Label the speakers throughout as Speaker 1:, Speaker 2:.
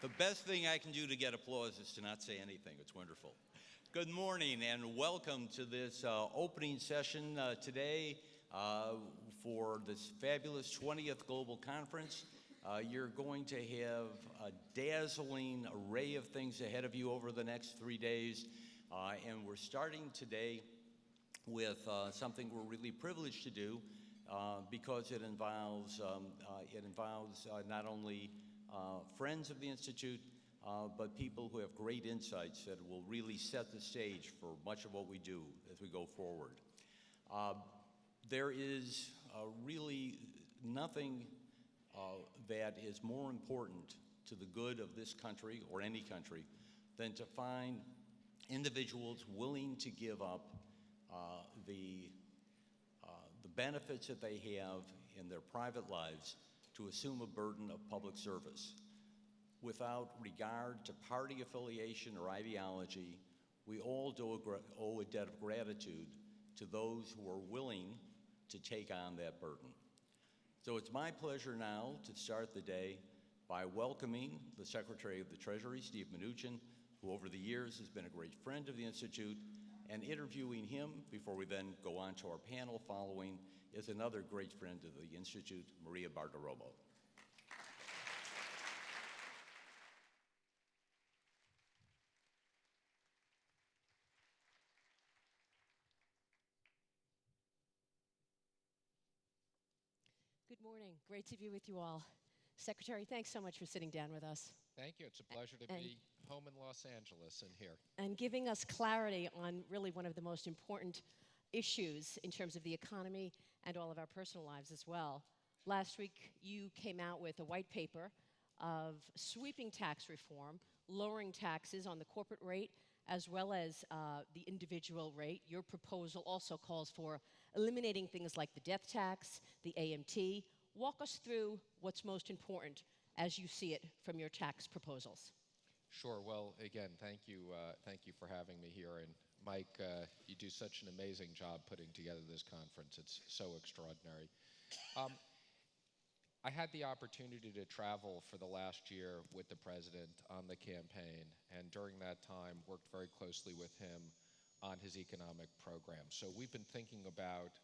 Speaker 1: The best thing I can do to get applause is to not say anything. It's wonderful. Good morning and welcome to this opening session today for this fabulous 20th Global Conference. You're going to have a dazzling array of things ahead of you over the next 3 days. And we're starting today with something we're really privileged to do because it involves not only friends of the Institute, but people who have great insights that will really set the stage for much of what we do as we go forward. There is really nothing that is more important to the good of this country or any country than to find individuals willing to give up the benefits that they have in their private lives to assume a burden of public service. Without regard to party affiliation or ideology, we all owe a debt of gratitude to those who are willing to take on that burden. So it's my pleasure now to start the day by welcoming the Secretary of the Treasury, Steve Mnuchin, who over the years has been a great friend of the Institute, and interviewing him before we then go on to our panel following is another great friend of the Institute, Maria Bartiromo.
Speaker 2: Good morning. Great to be with you all. Secretary, thanks so much for sitting down with us.
Speaker 3: Thank you. It's a pleasure to be home in Los Angeles and here.
Speaker 2: And giving us clarity on really one of the most important issues in terms of the economy and all of our personal lives as well. Last week, you came out with a white paper of sweeping tax reform, lowering taxes on the corporate rate as well as the individual rate. Your proposal also calls for eliminating things like the death tax, the AMT. Walk us through what's most important as you see it from your tax proposals.
Speaker 3: Sure. Well, again, thank you for having me here. And Mike, you do such an amazing job putting together this conference. It's so extraordinary. I had the opportunity to travel for the last year with the president on the campaign, and during that time worked very closely with him on his economic program. So we've been thinking about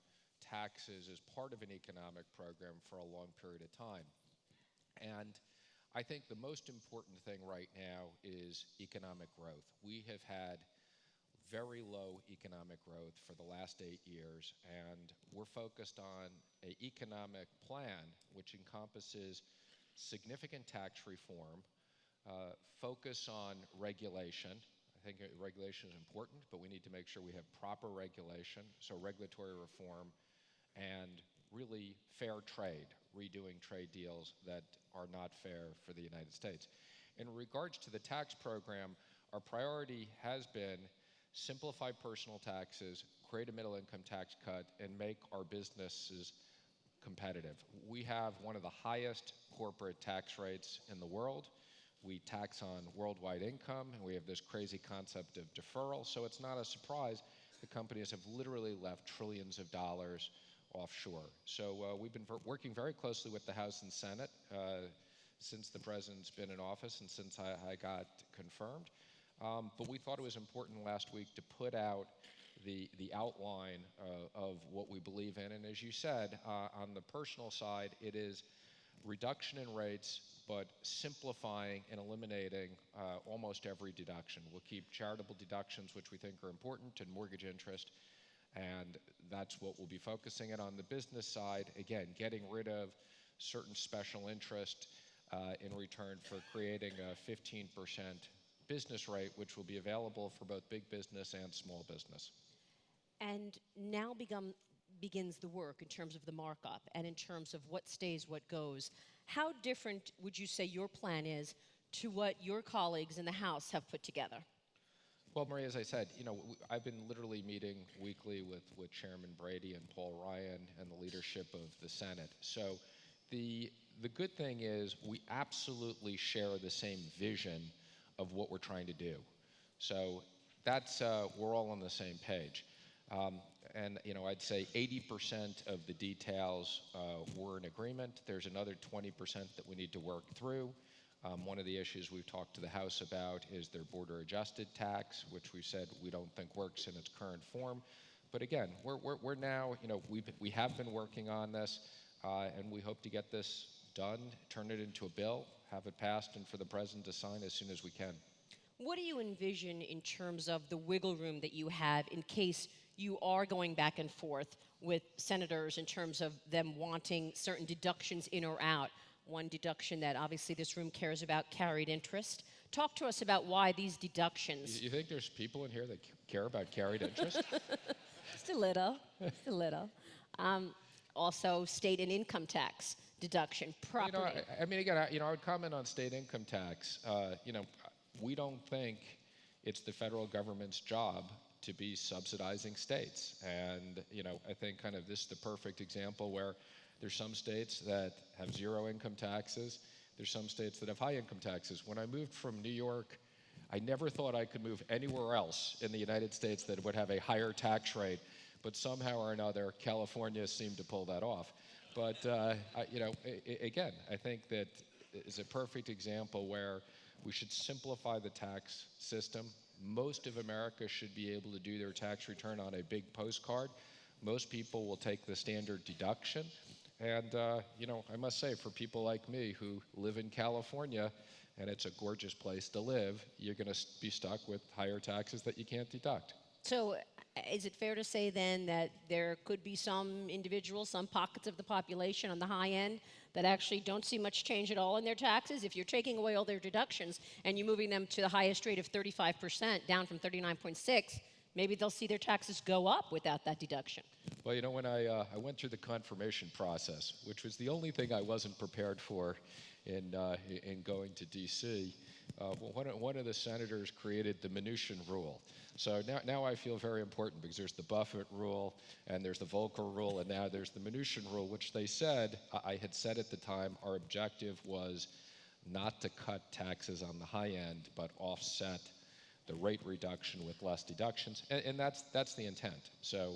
Speaker 3: taxes as part of an economic program for a long period of time. And I think the most important thing right now is economic growth. We have had very low economic growth for the last 8 years, and we're focused on an economic plan which encompasses significant tax reform, focus on regulation. I think regulation is important, but we need to make sure we have proper regulation, so regulatory reform, and really fair trade, redoing trade deals that are not fair for the United States. In regards to the tax program, our priority has been simplify personal taxes, create a middle income tax cut, and make our businesses competitive. We have one of the highest corporate tax rates in the world. We tax on worldwide income, and we have this crazy concept of deferral, so it's not a surprise the companies have literally left trillions of dollars offshore. So we've been working very closely with the House and Senate since the president's been in office and since I got confirmed. But we thought it was important last week to put out the outline of what we believe in. And as you said, on the personal side, it is reduction in rates, but simplifying and eliminating almost every deduction. We'll keep charitable deductions, which we think are important, and mortgage interest. And that's what we'll be focusing on the business side. Again, getting rid of certain special interest in return for creating a 15% business rate, which will be available for both big business and small business.
Speaker 2: And now begins the work in terms of the markup and in terms of what stays, what goes. How different would you say your plan is to what your colleagues in the House have put together?
Speaker 3: Well, Maria, as I said, I've been literally meeting weekly with Chairman Brady and Paul Ryan and the leadership of the Senate. So the good thing is we absolutely share the same vision of what we're trying to do. So that's, we're all on the same page. And I'd say 80% of the details we're in agreement. There's another 20% that we need to work through. One of the issues we've talked to the House about is their border-adjusted tax, which we said we don't think works in its current form. But again, we're now, we have been working on this, and we hope to get this done, turn it into a bill, have it passed, and for the President to sign as soon as we can.
Speaker 2: What do you envision in terms of the wiggle room that you have in case you are going back and forth with senators in terms of them wanting certain deductions in or out? One deduction that obviously this room cares about, carried interest. Talk to us about why these deductions.
Speaker 3: You think there's people in here that care about carried interest?
Speaker 2: Just a little, just a little. Also, state and income tax deduction, property.
Speaker 3: I would comment on state income tax. We don't think it's the federal government's job to be subsidizing states. And, I think kind of this is the perfect example where there's some states that have zero income taxes. There's some states that have high income taxes. When I moved from New York, I never thought I could move anywhere else in the United States that would have a higher tax rate. But somehow or another, California seemed to pull that off. But, again, I think that is a perfect example where we should simplify the tax system. Most of America should be able to do their tax return on a big postcard. Most people will take the standard deduction. And, I must say, for people like me who live in California, and it's a gorgeous place to live, you're going to be stuck with higher taxes that you can't deduct.
Speaker 2: So is it fair to say then that there could be some individuals, some pockets of the population on the high end that actually don't see much change at all in their taxes? If you're taking away all their deductions and you're moving them to the highest rate of 35%, down from 39.6, maybe they'll see their taxes go up without that deduction.
Speaker 3: Well, when I went through the confirmation process, which was the only thing I wasn't prepared for in going to D.C., one of the senators created the Minuchin rule. So now I feel very important because there's the Buffett rule and there's the Volcker rule and now there's the Minuchin rule, which they said, I had said at the time, our objective was not to cut taxes on the high end, but offset the rate reduction with less deductions, and that's the intent. So,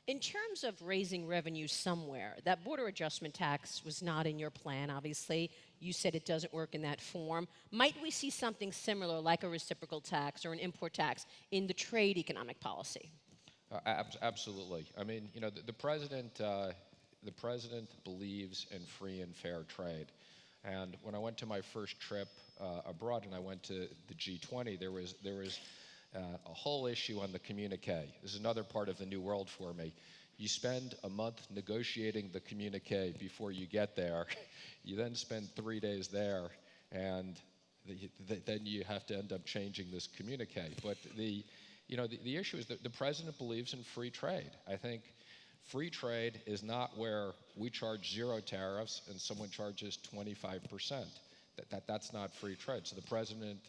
Speaker 2: in terms of raising revenue somewhere, that border adjustment tax was not in your plan, obviously. You said it doesn't work in that form. Might we see something similar, like a reciprocal tax or an import tax, in the trade economic policy?
Speaker 3: Absolutely. I mean, the president believes in free and fair trade. And when I went to my first trip abroad and I went to the G20, there was a whole issue on the communique. This is another part of the new world for me. You spend a month negotiating the communique before you get there. You then spend 3 days there, and then you have to end up changing this communique. But the issue is that the president believes in free trade. I think free trade is not where we charge zero tariffs and someone charges 25%. That's not free trade. So the president,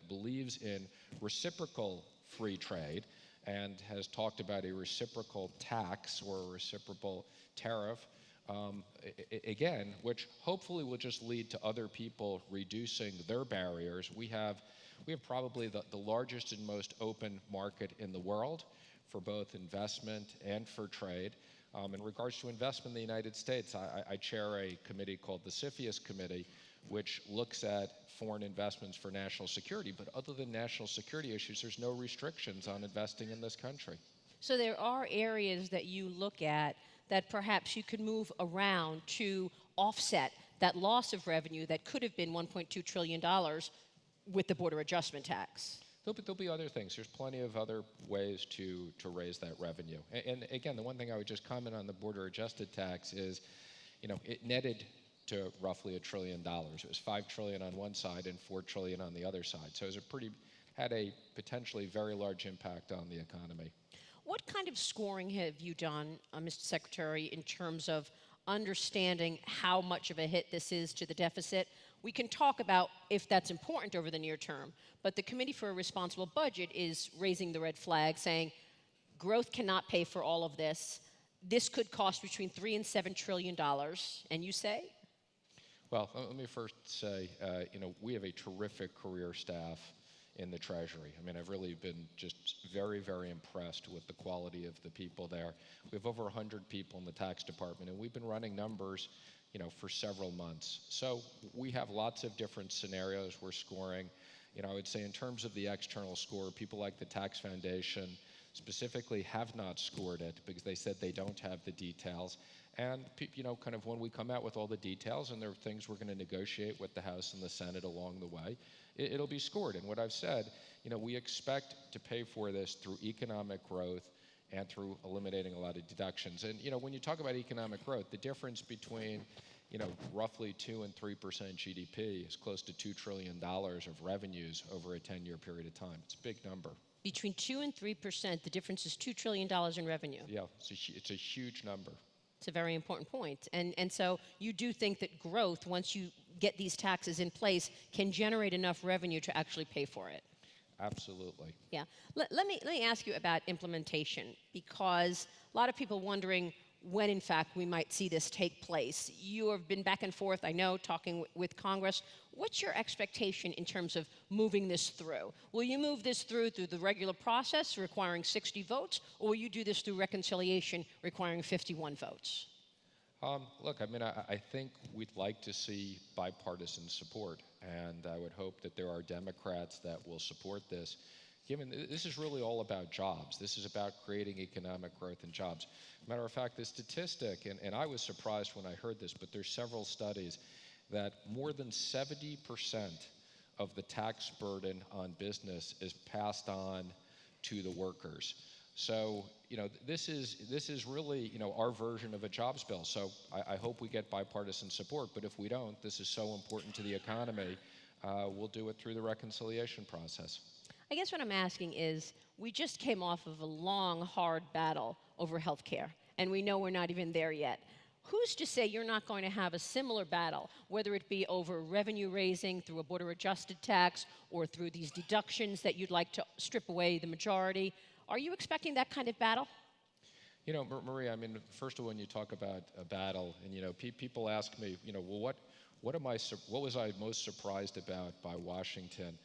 Speaker 3: believes in reciprocal free trade and has talked about a reciprocal tax or a reciprocal tariff, again, which hopefully will just lead to other people reducing their barriers. We have probably the largest and most open market in the world for both investment and for trade. In regards to investment in the United States, I chair a committee called the CFIUS Committee, which looks at foreign investments for national security. But other than national security issues, there's no restrictions on investing in this country.
Speaker 2: So there are areas that you look at that perhaps you could move around to offset that loss of revenue that could have been $1.2 trillion with the border adjustment tax.
Speaker 3: There'll be other things. There's plenty of other ways to raise that revenue. And again, the one thing I would just comment on the border adjusted tax is, it netted to roughly $1 trillion. It was $5 trillion on one side and $4 trillion on the other side. So it was had a potentially very large impact on the economy.
Speaker 2: What kind of scoring have you done, Mr. Secretary, in terms of understanding how much of a hit this is to the deficit? We can talk about if that's important over the near term, but the Committee for a Responsible Budget is raising the red flag, saying growth cannot pay for all of this. This could cost between $3 and $7 trillion, and you say?
Speaker 3: Well, let me first say, we have a terrific career staff in the Treasury. I mean, I've really been just very, very impressed with the quality of the people there. We have over 100 people in the tax department, and we've been running numbers, for several months. So we have lots of different scenarios we're scoring. I would say in terms of the external score, people like the Tax Foundation specifically have not scored it because they said they don't have the details. And, kind of when we come out with all the details, and there are things we're going to negotiate with the House and the Senate along the way, it'll be scored. And what I've said, we expect to pay for this through economic growth and through eliminating a lot of deductions. And, when you talk about economic growth, the difference between, roughly 2 and 3% GDP is close to $2 trillion of revenues over a 10-year period of time. It's a big number.
Speaker 2: Between 2 and 3%, the difference is $2 trillion in revenue.
Speaker 3: Yeah, it's a huge number.
Speaker 2: It's a very important point. And so you do think that growth, once you get these taxes in place, can generate enough revenue to actually pay for it?
Speaker 3: Absolutely.
Speaker 2: Yeah. Let me ask you about implementation, because a lot of people wondering when, in fact, we might see this take place. You have been back and forth, I know, talking with Congress. What's your expectation in terms of moving this through? Will you move this through the regular process requiring 60 votes, or will you do this through reconciliation requiring 51 votes?
Speaker 3: Look, I mean, I think we'd like to see bipartisan support, and I would hope that there are Democrats that will support this. Given this is really all about jobs. This is about creating economic growth and jobs. Matter of fact, the statistic, and I was surprised when I heard this, but there's several studies that more than 70% of the tax burden on business is passed on to the workers. So, this is really, our version of a jobs bill. So I hope we get bipartisan support, but if we don't, this is so important to the economy, we'll do it through the reconciliation process.
Speaker 2: I guess what I'm asking is, we just came off of a long, hard battle over health care, and we know we're not even there yet. Who's to say you're not going to have a similar battle, whether it be over revenue raising through a border-adjusted tax or through these deductions that you'd like to strip away the majority? Are you expecting that kind of battle?
Speaker 3: Maria, I mean, first of all, when you talk about a battle, and people ask me, well, what was I most surprised about by Washington?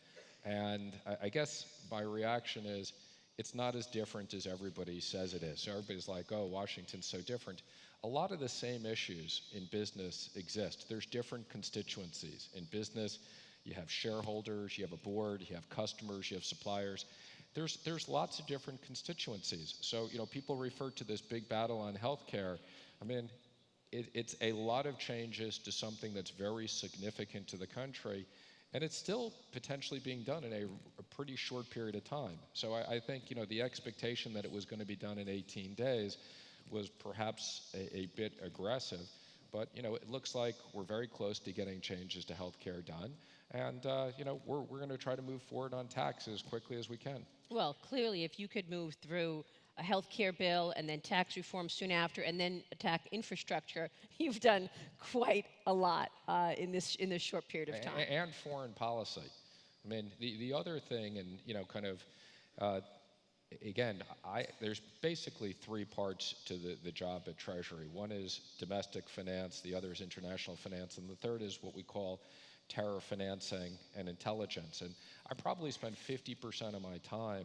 Speaker 3: And I guess my reaction is, it's not as different as everybody says it is. So everybody's like, oh, Washington's so different. A lot of the same issues in business exist. There's different constituencies. In business, you have shareholders, you have a board, you have customers, you have suppliers. There's lots of different constituencies. So, people refer to this big battle on healthcare. I mean, it's a lot of changes to something that's very significant to the country, and it's still potentially being done in a pretty short period of time. So I think, the expectation that it was going to be done in 18 days was perhaps a bit aggressive, but, it looks like we're very close to getting changes to healthcare done. And, we're going to try to move forward on tax as quickly as we can.
Speaker 2: Well, clearly, if you could move through a health care bill and then tax reform soon after and then attack infrastructure, you've done quite a lot in this short period of time.
Speaker 3: And foreign policy. I mean, the other thing, and, again, there's basically three parts to the job at Treasury. One is domestic finance, the other is international finance, and the third is what we call terror financing and intelligence. And I probably spend 50% of my time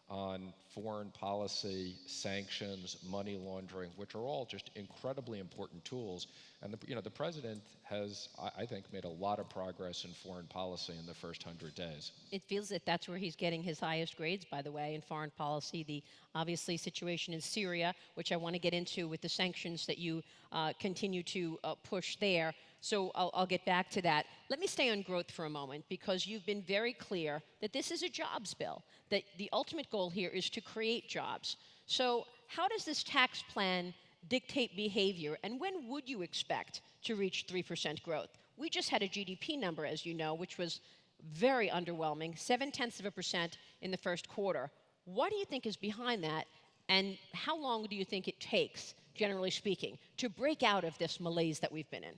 Speaker 3: on foreign policy, sanctions, money laundering, which are all just incredibly important tools. And the president has, I think, made a lot of progress in foreign policy in the first 100 days.
Speaker 2: It feels that that's where he's getting his highest grades, by the way, in foreign policy. The obviously situation in Syria, which I want to get into with the sanctions that you continue to push there. So I'll get back to that. Let me stay on growth for a moment, because you've been very clear that this is a jobs bill, that the ultimate goal here is to create jobs. So how does this tax plan dictate behavior, and when would you expect to reach 3% growth? We just had a GDP number, as you know, which was very underwhelming, 0.7% in the first quarter. What do you think is behind that, and how long do you think it takes, generally speaking, to break out of this malaise that we've been in?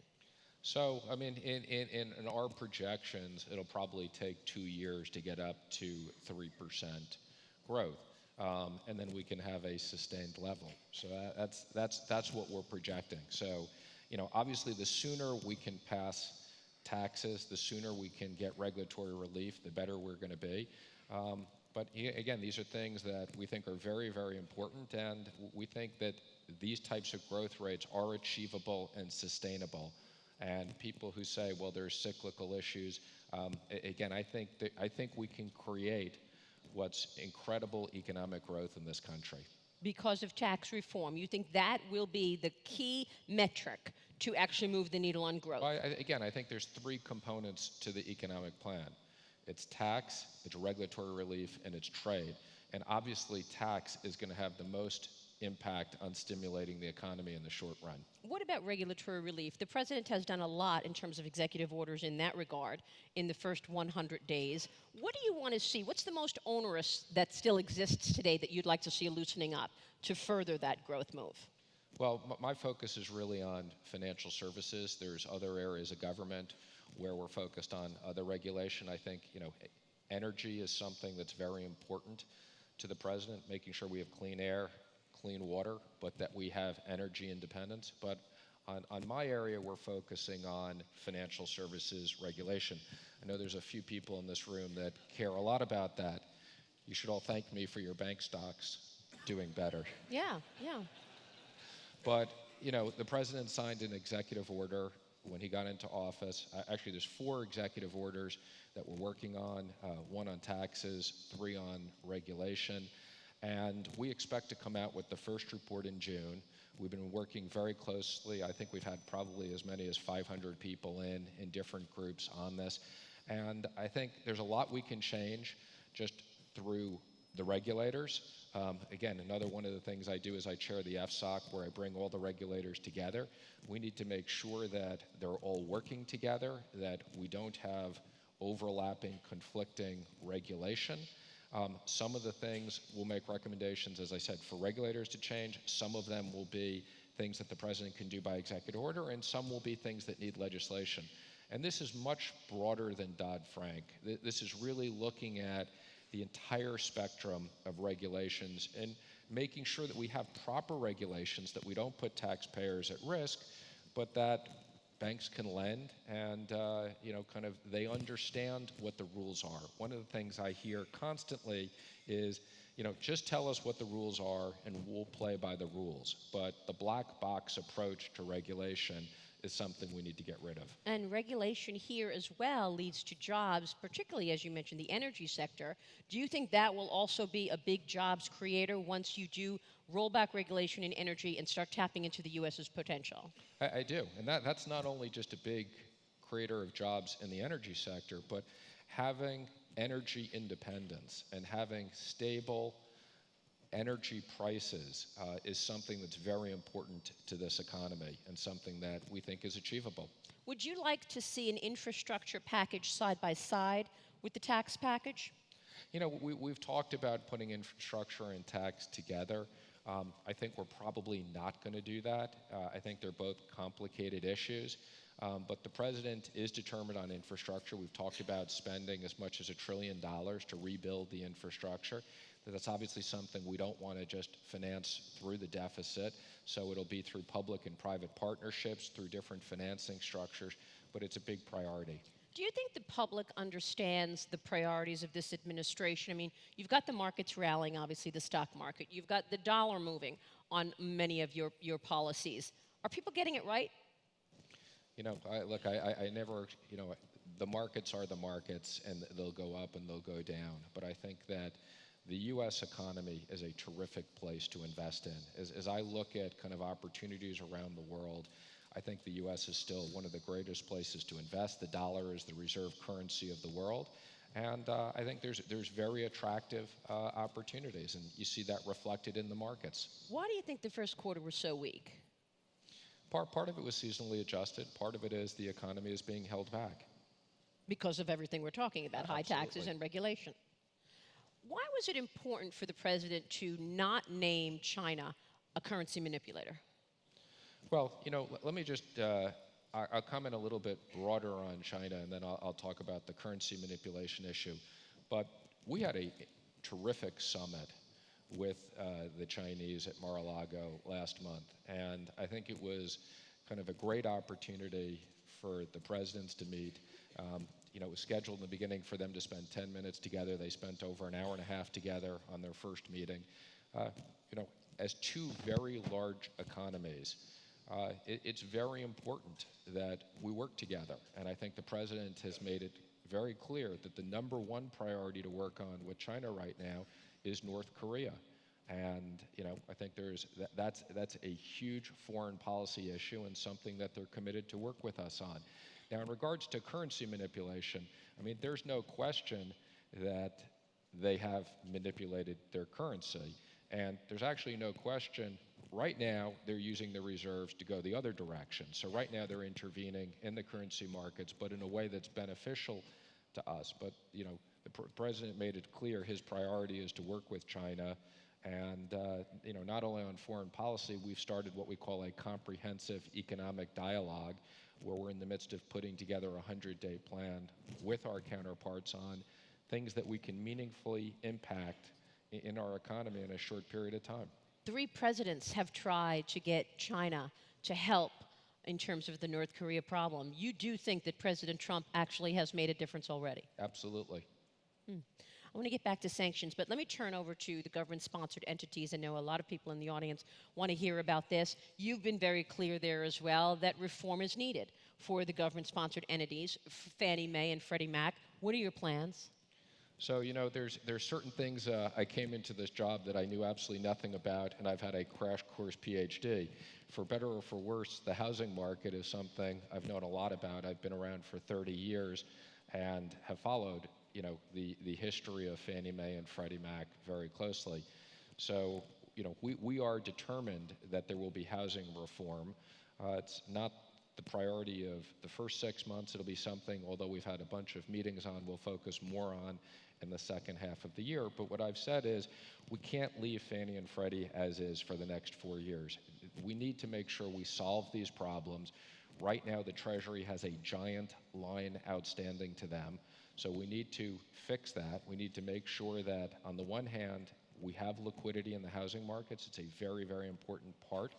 Speaker 3: So, I mean, in our projections, it'll probably take 2 years to get up to 3% growth, and then we can have a sustained level. So that's what we're projecting. So, obviously, the sooner we can pass taxes, the sooner we can get regulatory relief, the better we're going to be. Again, these are things that we think are very, very important, and we think that these types of growth rates are achievable and sustainable. And people who say, well, there's cyclical issues, again, I think we can create what's incredible economic growth in this country.
Speaker 2: Because of tax reform, you think that will be the key metric to actually move the needle on growth?
Speaker 3: Well, again, I think there's three components to the economic plan. It's tax, it's regulatory relief, and it's trade. And obviously, tax is going to have the most impact on stimulating the economy in the short run.
Speaker 2: What about regulatory relief? The president has done a lot in terms of executive orders in that regard in the first 100 days. What do you want to see? What's the most onerous that still exists today that you'd like to see a loosening up to further that growth move?
Speaker 3: Well, my focus is really on financial services. There's other areas of government where we're focused on other regulation. I think, energy is something that's very important to the president, making sure we have clean air, clean water, but that we have energy independence. But on my area, we're focusing on financial services regulation. I know there's a few people in this room that care a lot about that. You should all thank me for your bank stocks doing better.
Speaker 2: Yeah.
Speaker 3: But, the president signed an executive order when he got into office. Actually, there's 4 executive orders that we're working on, 1 on taxes, 3 on regulation. And we expect to come out with the first report in June. We've been working very closely. I think we've had probably as many as 500 people in different groups on this. And I think there's a lot we can change just through the regulators. Again, another one of the things I do is I chair the FSOC, where I bring all the regulators together. We need to make sure that they're all working together, that we don't have overlapping, conflicting regulation. Some of the things we'll make recommendations, as I said, for regulators to change. Some of them will be things that the president can do by executive order, and some will be things that need legislation. And this is much broader than Dodd-Frank. This is really looking at the entire spectrum of regulations and making sure that we have proper regulations, that we don't put taxpayers at risk, but that banks can lend and they understand what the rules are. One of the things I hear constantly is, just tell us what the rules are and we'll play by the rules. But the black box approach to regulation is something we need to get rid of.
Speaker 2: And regulation here as well leads to jobs, particularly as you mentioned, the energy sector. Do you think that will also be a big jobs creator once you do roll back regulation in energy and start tapping into the U.S.'s potential?
Speaker 3: I do. And that's not only just a big creator of jobs in the energy sector, but having energy independence and having stable energy prices is something that's very important to this economy and something that we think is achievable.
Speaker 2: Would you like to see an infrastructure package side by side with the tax package?
Speaker 3: We've talked about putting infrastructure and tax together. I think we're probably not going to do that. I think they're both complicated issues. But the president is determined on infrastructure. We've talked about spending as much as $1 trillion to rebuild the infrastructure. That's obviously something we don't want to just finance through the deficit. So it'll be through public and private partnerships, through different financing structures, but it's a big priority.
Speaker 2: Do you think the public understands the priorities of this administration? I mean, you've got the markets rallying, obviously the stock market. You've got the dollar moving on many of your policies. Are people getting it right?
Speaker 3: I never, the markets are the markets, and they'll go up and they'll go down. But I think that the U.S. economy is a terrific place to invest in. As I look at kind of opportunities around the world, I think the U.S. is still one of the greatest places to invest. The dollar is the reserve currency of the world. And I think there's very attractive opportunities, and you see that reflected in the markets.
Speaker 2: Why do you think the first quarter was so weak?
Speaker 3: Part of it was seasonally adjusted. Part of it is the economy is being held back.
Speaker 2: Because of everything we're talking about, high taxes and regulation. Why was it important for the president to not name China a currency manipulator?
Speaker 3: Well, let me just, I'll comment a little bit broader on China, and then I'll talk about the currency manipulation issue. But we had a terrific summit with the Chinese at Mar-a-Lago last month, and I think it was kind of a great opportunity for the presidents to meet. it was scheduled in the beginning for them to spend 10 minutes together. They spent over an hour and a half together on their first meeting. As two very large economies, it's very important that we work together. And I think the president has made it very clear that the number one priority to work on with China right now is North Korea. And I think that's a huge foreign policy issue and something that they're committed to work with us on. Now, in regards to currency manipulation, there's no question that they have manipulated their currency. And there's actually no question, right now, they're using the reserves to go the other direction. So right now, they're intervening in the currency markets, but in a way that's beneficial to us. But, the president made it clear his priority is to work with China. And, not only on foreign policy, we've started what we call a comprehensive economic dialogue, where we're in the midst of putting together a 100-day plan with our counterparts on things that we can meaningfully impact in our economy in a short period of time.
Speaker 2: 3 presidents have tried to get China to help in terms of the North Korea problem. You do think that President Trump actually has made a difference already?
Speaker 3: Absolutely.
Speaker 2: I want to get back to sanctions, but let me turn over to the government-sponsored entities. I know a lot of people in the audience want to hear about this. You've been very clear there as well that reform is needed for the government-sponsored entities, Fannie Mae and Freddie Mac. What are your plans?
Speaker 3: So, there's certain things I came into this job that I knew absolutely nothing about, and I've had a crash course PhD. For better or for worse, the housing market is something I've known a lot about. I've been around for 30 years and have followed the history of Fannie Mae and Freddie Mac very closely. So, we are determined that there will be housing reform. It's not the priority of the first 6 months. It'll be something, although we've had a bunch of meetings on, we'll focus more on in the second half of the year. But what I've said is we can't leave Fannie and Freddie as is for the next 4 years. We need to make sure we solve these problems. Right now, the Treasury has a giant line outstanding to them. So we need to fix that. We need to make sure that, on the one hand, we have liquidity in the housing markets. It's a very, very important part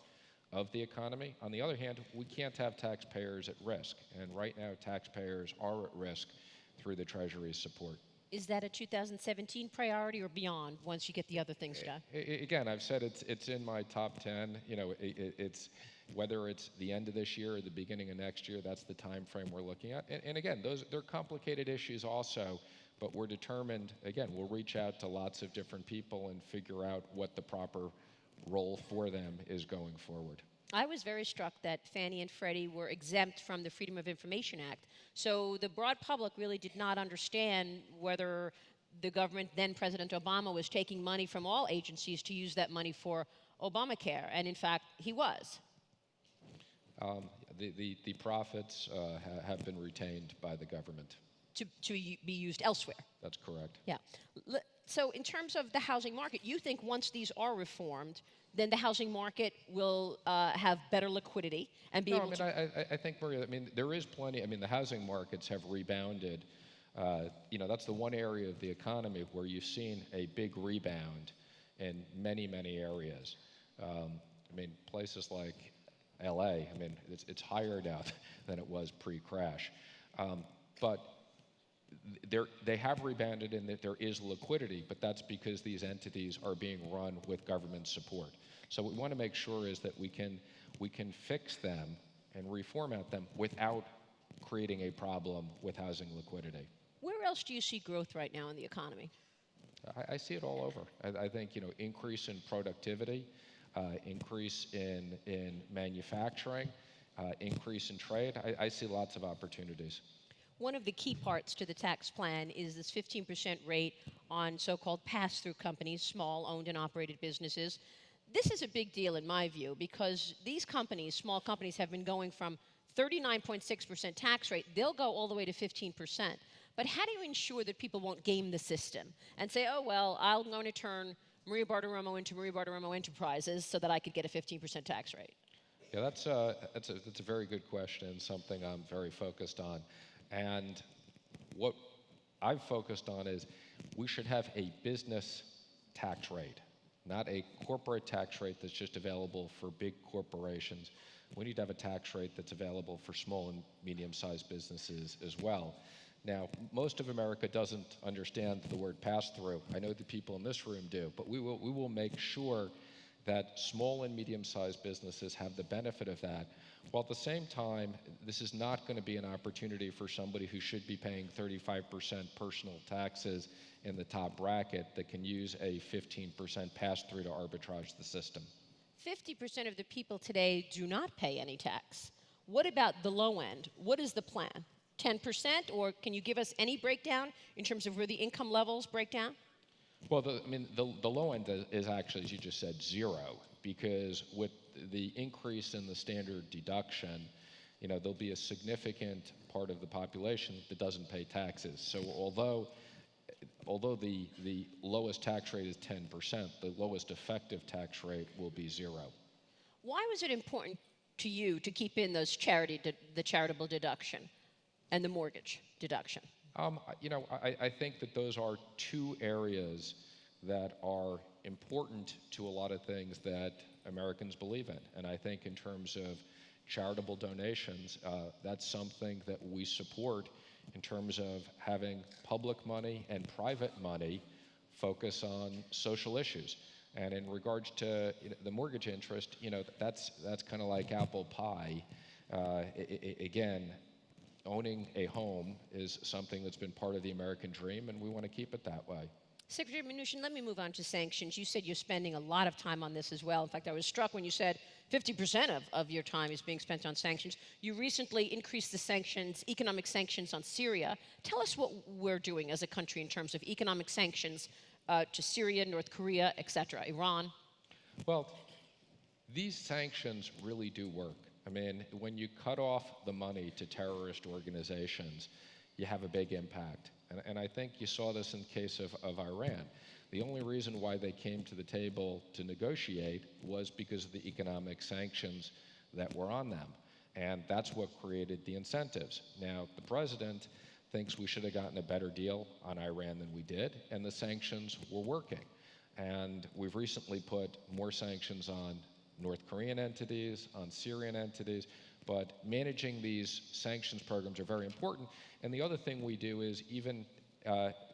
Speaker 3: of the economy. On the other hand, we can't have taxpayers at risk. And right now, taxpayers are at risk through the Treasury's support.
Speaker 2: Is that a 2017 priority or beyond once you get the other things done?
Speaker 3: Again, I've said it's in my top 10. It's whether it's the end of this year or the beginning of next year, that's the time frame we're looking at. And again, they're complicated issues also, but we're determined, again, we'll reach out to lots of different people and figure out what the proper role for them is going forward.
Speaker 2: I was very struck that Fannie and Freddie were exempt from the Freedom of Information Act. So the broad public really did not understand whether the government, then President Obama, was taking money from all agencies to use that money for Obamacare. And in fact, he was.
Speaker 3: The profits have been retained by the government.
Speaker 2: To be used elsewhere.
Speaker 3: That's correct.
Speaker 2: Yeah. So in terms of the housing market, you think once these are reformed, then the housing market will have better liquidity and be able to...
Speaker 3: I think, Maria, there is plenty. The housing markets have rebounded. That's the one area of the economy where you've seen a big rebound in many, many areas. Places like LA, it's higher now than it was pre-crash. But they have rebounded in that there is liquidity, but that's because these entities are being run with government support. So what we want to make sure is that we can fix them and reformat them without creating a problem with housing liquidity.
Speaker 2: Where else do you see growth right now in the economy?
Speaker 3: I see it all over. I think increase in productivity, increase in manufacturing, increase in trade. I see lots of opportunities.
Speaker 2: One of the key parts to the tax plan is this 15% rate on so-called pass-through companies, small owned and operated businesses. This is a big deal in my view because these companies, small companies, have been going from 39.6% tax rate. They'll go all the way to 15%. But how do you ensure that people won't game the system and say, oh, well, I'm going to turn Maria Bartiromo into Maria Bartiromo Enterprises so that I could get a 15% tax rate?
Speaker 3: Yeah, that's a very good question and something I'm very focused on. And what I've focused on is we should have a business tax rate, not a corporate tax rate that's just available for big corporations. We need to have a tax rate that's available for small and medium-sized businesses as well. Now, most of America doesn't understand the word pass-through. I know the people in this room do, but we will make sure that small and medium-sized businesses have the benefit of that, while at the same time, this is not going to be an opportunity for somebody who should be paying 35% personal taxes in the top bracket that can use a 15% pass-through to arbitrage the system.
Speaker 2: 50% of the people today do not pay any tax. What about the low end? What is the plan? 10%, or can you give us any breakdown in terms of where the income levels break down?
Speaker 3: Well, the low end is actually, as you just said, zero, because with the increase in the standard deduction, there'll be a significant part of the population that doesn't pay taxes. So although the lowest tax rate is 10%, the lowest effective tax rate will be zero.
Speaker 2: Why was it important to you to keep in those the charitable deduction and the mortgage deduction?
Speaker 3: I think that those are two areas that are important to a lot of things that Americans believe in. And I think in terms of charitable donations, that's something that we support in terms of having public money and private money focus on social issues. And in regards to the mortgage interest, that's kind of like apple pie. Again, owning a home is something that's been part of the American dream, and we want to keep it that way.
Speaker 2: Secretary Minuchin, let me move on to sanctions. You said you're spending a lot of time on this as well. In fact, I was struck when you said 50% of your time is being spent on sanctions. You recently increased the sanctions, economic sanctions on Syria. Tell us what we're doing as a country in terms of economic sanctions to Syria, North Korea, etc., Iran.
Speaker 3: Well, these sanctions really do work. When you cut off the money to terrorist organizations, you have a big impact. And I think you saw this in the case of Iran. The only reason why they came to the table to negotiate was because of the economic sanctions that were on them. And that's what created the incentives. Now, the president thinks we should have gotten a better deal on Iran than we did, and the sanctions were working. And we've recently put more sanctions on North Korean entities, on Syrian entities, but managing these sanctions programs are very important. And the other thing we do is even,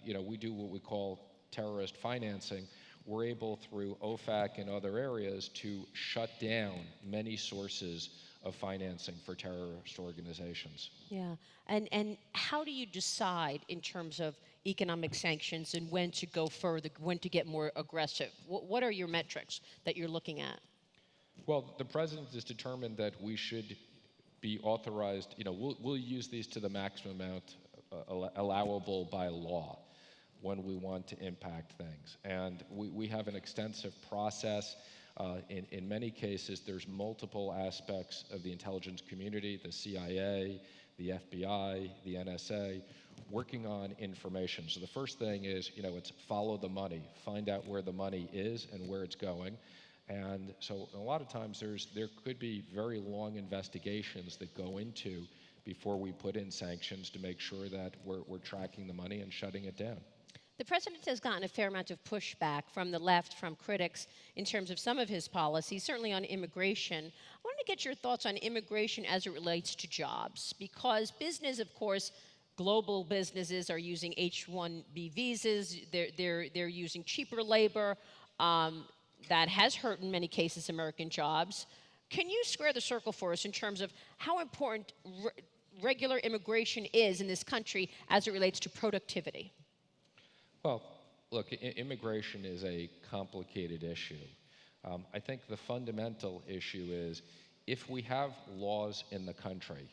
Speaker 3: we do what we call terrorist financing. We're able, through OFAC and other areas, to shut down many sources of financing for terrorist organizations.
Speaker 2: Yeah, and how do you decide in terms of economic sanctions and when to go further, when to get more aggressive? What are your metrics that you're looking at?
Speaker 3: Well, the president has determined that we should be authorized, we'll use these to the maximum amount allowable by law when we want to impact things. And we have an extensive process. In many cases, there's multiple aspects of the intelligence community, the CIA, the FBI, the NSA, working on information. So the first thing is, it's follow the money, find out where the money is and where it's going. And so a lot of times there could be very long investigations that go into before we put in sanctions to make sure that we're tracking the money and shutting it down.
Speaker 2: The president has gotten a fair amount of pushback from the left, from critics, in terms of some of his policies, certainly on immigration. I wanted to get your thoughts on immigration as it relates to jobs, because business, of course, global businesses are using H-1B visas. They're using cheaper labor. That has hurt, in many cases, American jobs. Can you square the circle for us in terms of how important regular immigration is in this country as it relates to productivity?
Speaker 3: Well, look, immigration is a complicated issue. I think the fundamental issue is if we have laws in the country,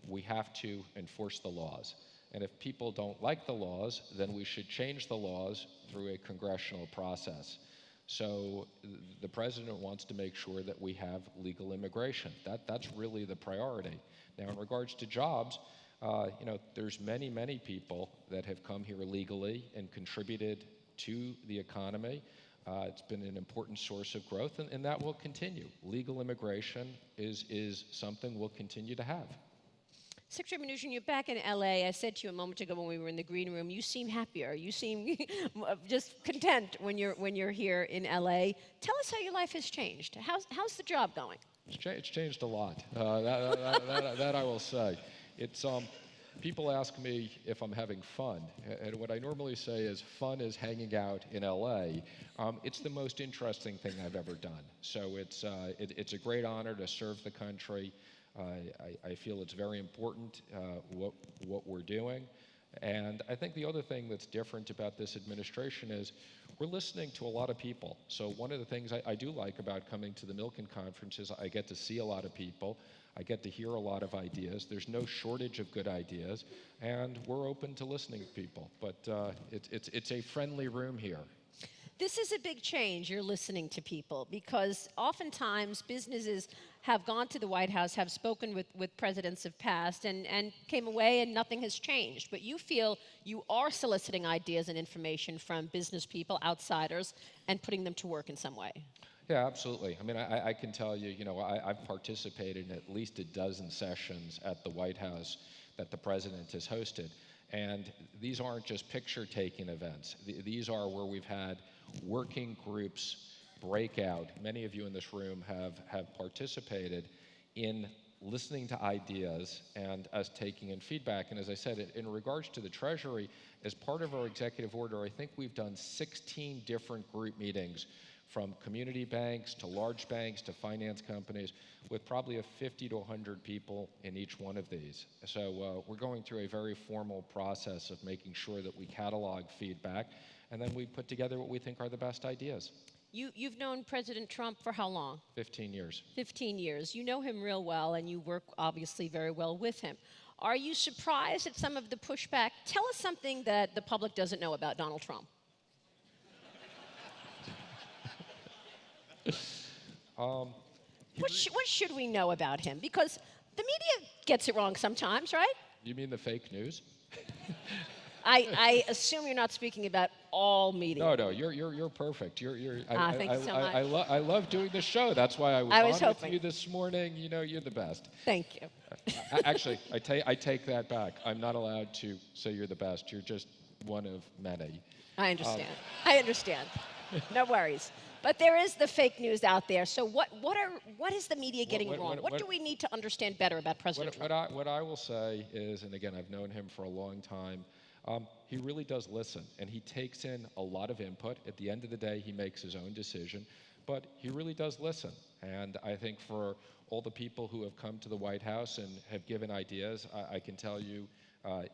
Speaker 3: we have to enforce the laws. And if people don't like the laws, then we should change the laws through a congressional process. So the president wants to make sure that we have legal immigration. That's really the priority. Now, in regards to jobs, there's many people that have come here illegally and contributed to the economy. It's been an important source of growth, and that will continue. Legal immigration is something we'll continue to have.
Speaker 2: Secretary Mnuchin, you're back in LA. I said to you a moment ago when we were in the green room, you seem happier. You seem just content when you're here in LA. Tell us how your life has changed. How's the job going?
Speaker 3: It's changed a lot. That I will say. It's People ask me if I'm having fun, and what I normally say is fun is hanging out in LA. It's the most interesting thing I've ever done. So it's a great honor to serve the country. I feel it's very important what we're doing. And I think the other thing that's different about this administration is we're listening to a lot of people. So one of the things I do like about coming to the Mnuchin conference is I get to see a lot of people. I get to hear a lot of ideas. There's no shortage of good ideas, and we're open to listening to people. But it's a friendly room here.
Speaker 2: This is a big change, you're listening to people, because oftentimes businesses have gone to the White House, have spoken with presidents of past, and came away and nothing has changed. But you feel you are soliciting ideas and information from business people, outsiders, and putting them to work in some way.
Speaker 3: Yeah, absolutely. I mean, I can tell you, I've participated in at least a dozen sessions at the White House that the president has hosted. And these aren't just picture-taking events. These are where we've had working groups break out. Many of you in this room have participated in listening to ideas and us taking in feedback. And as I said, in regards to the Treasury, as part of our executive order, I think we've done 16 different group meetings, from community banks to large banks to finance companies, with probably 50 to 100 people in each one of these. So we're going through a very formal process of making sure that we catalog feedback, and then we put together what we think are the best ideas.
Speaker 2: You've known President Trump for how long?
Speaker 3: 15 years.
Speaker 2: 15 years. You know him real well, and you work obviously very well with him. Are you surprised at some of the pushback? Tell us something that the public doesn't know about Donald Trump. What should we know about him? Because the media gets it wrong sometimes, right?
Speaker 3: You mean the fake news?
Speaker 2: I assume you're not speaking about all media.
Speaker 3: No, you're perfect.
Speaker 2: Thank you so much.
Speaker 3: I love doing this show. That's why I was on with you this morning. You're the best.
Speaker 2: Thank you.
Speaker 3: Actually, I take that back. I'm not allowed to say you're the best. You're just one of many.
Speaker 2: I understand. I understand. No worries. But there is the fake news out there. So what is the media getting wrong? What do we need to understand better about President Trump?
Speaker 3: What I will say is, and again, I've known him for a long time, he really does listen, and he takes in a lot of input. At the end of the day, he makes his own decision, but he really does listen. And I think for all the people who have come to the White House and have given ideas, I can tell you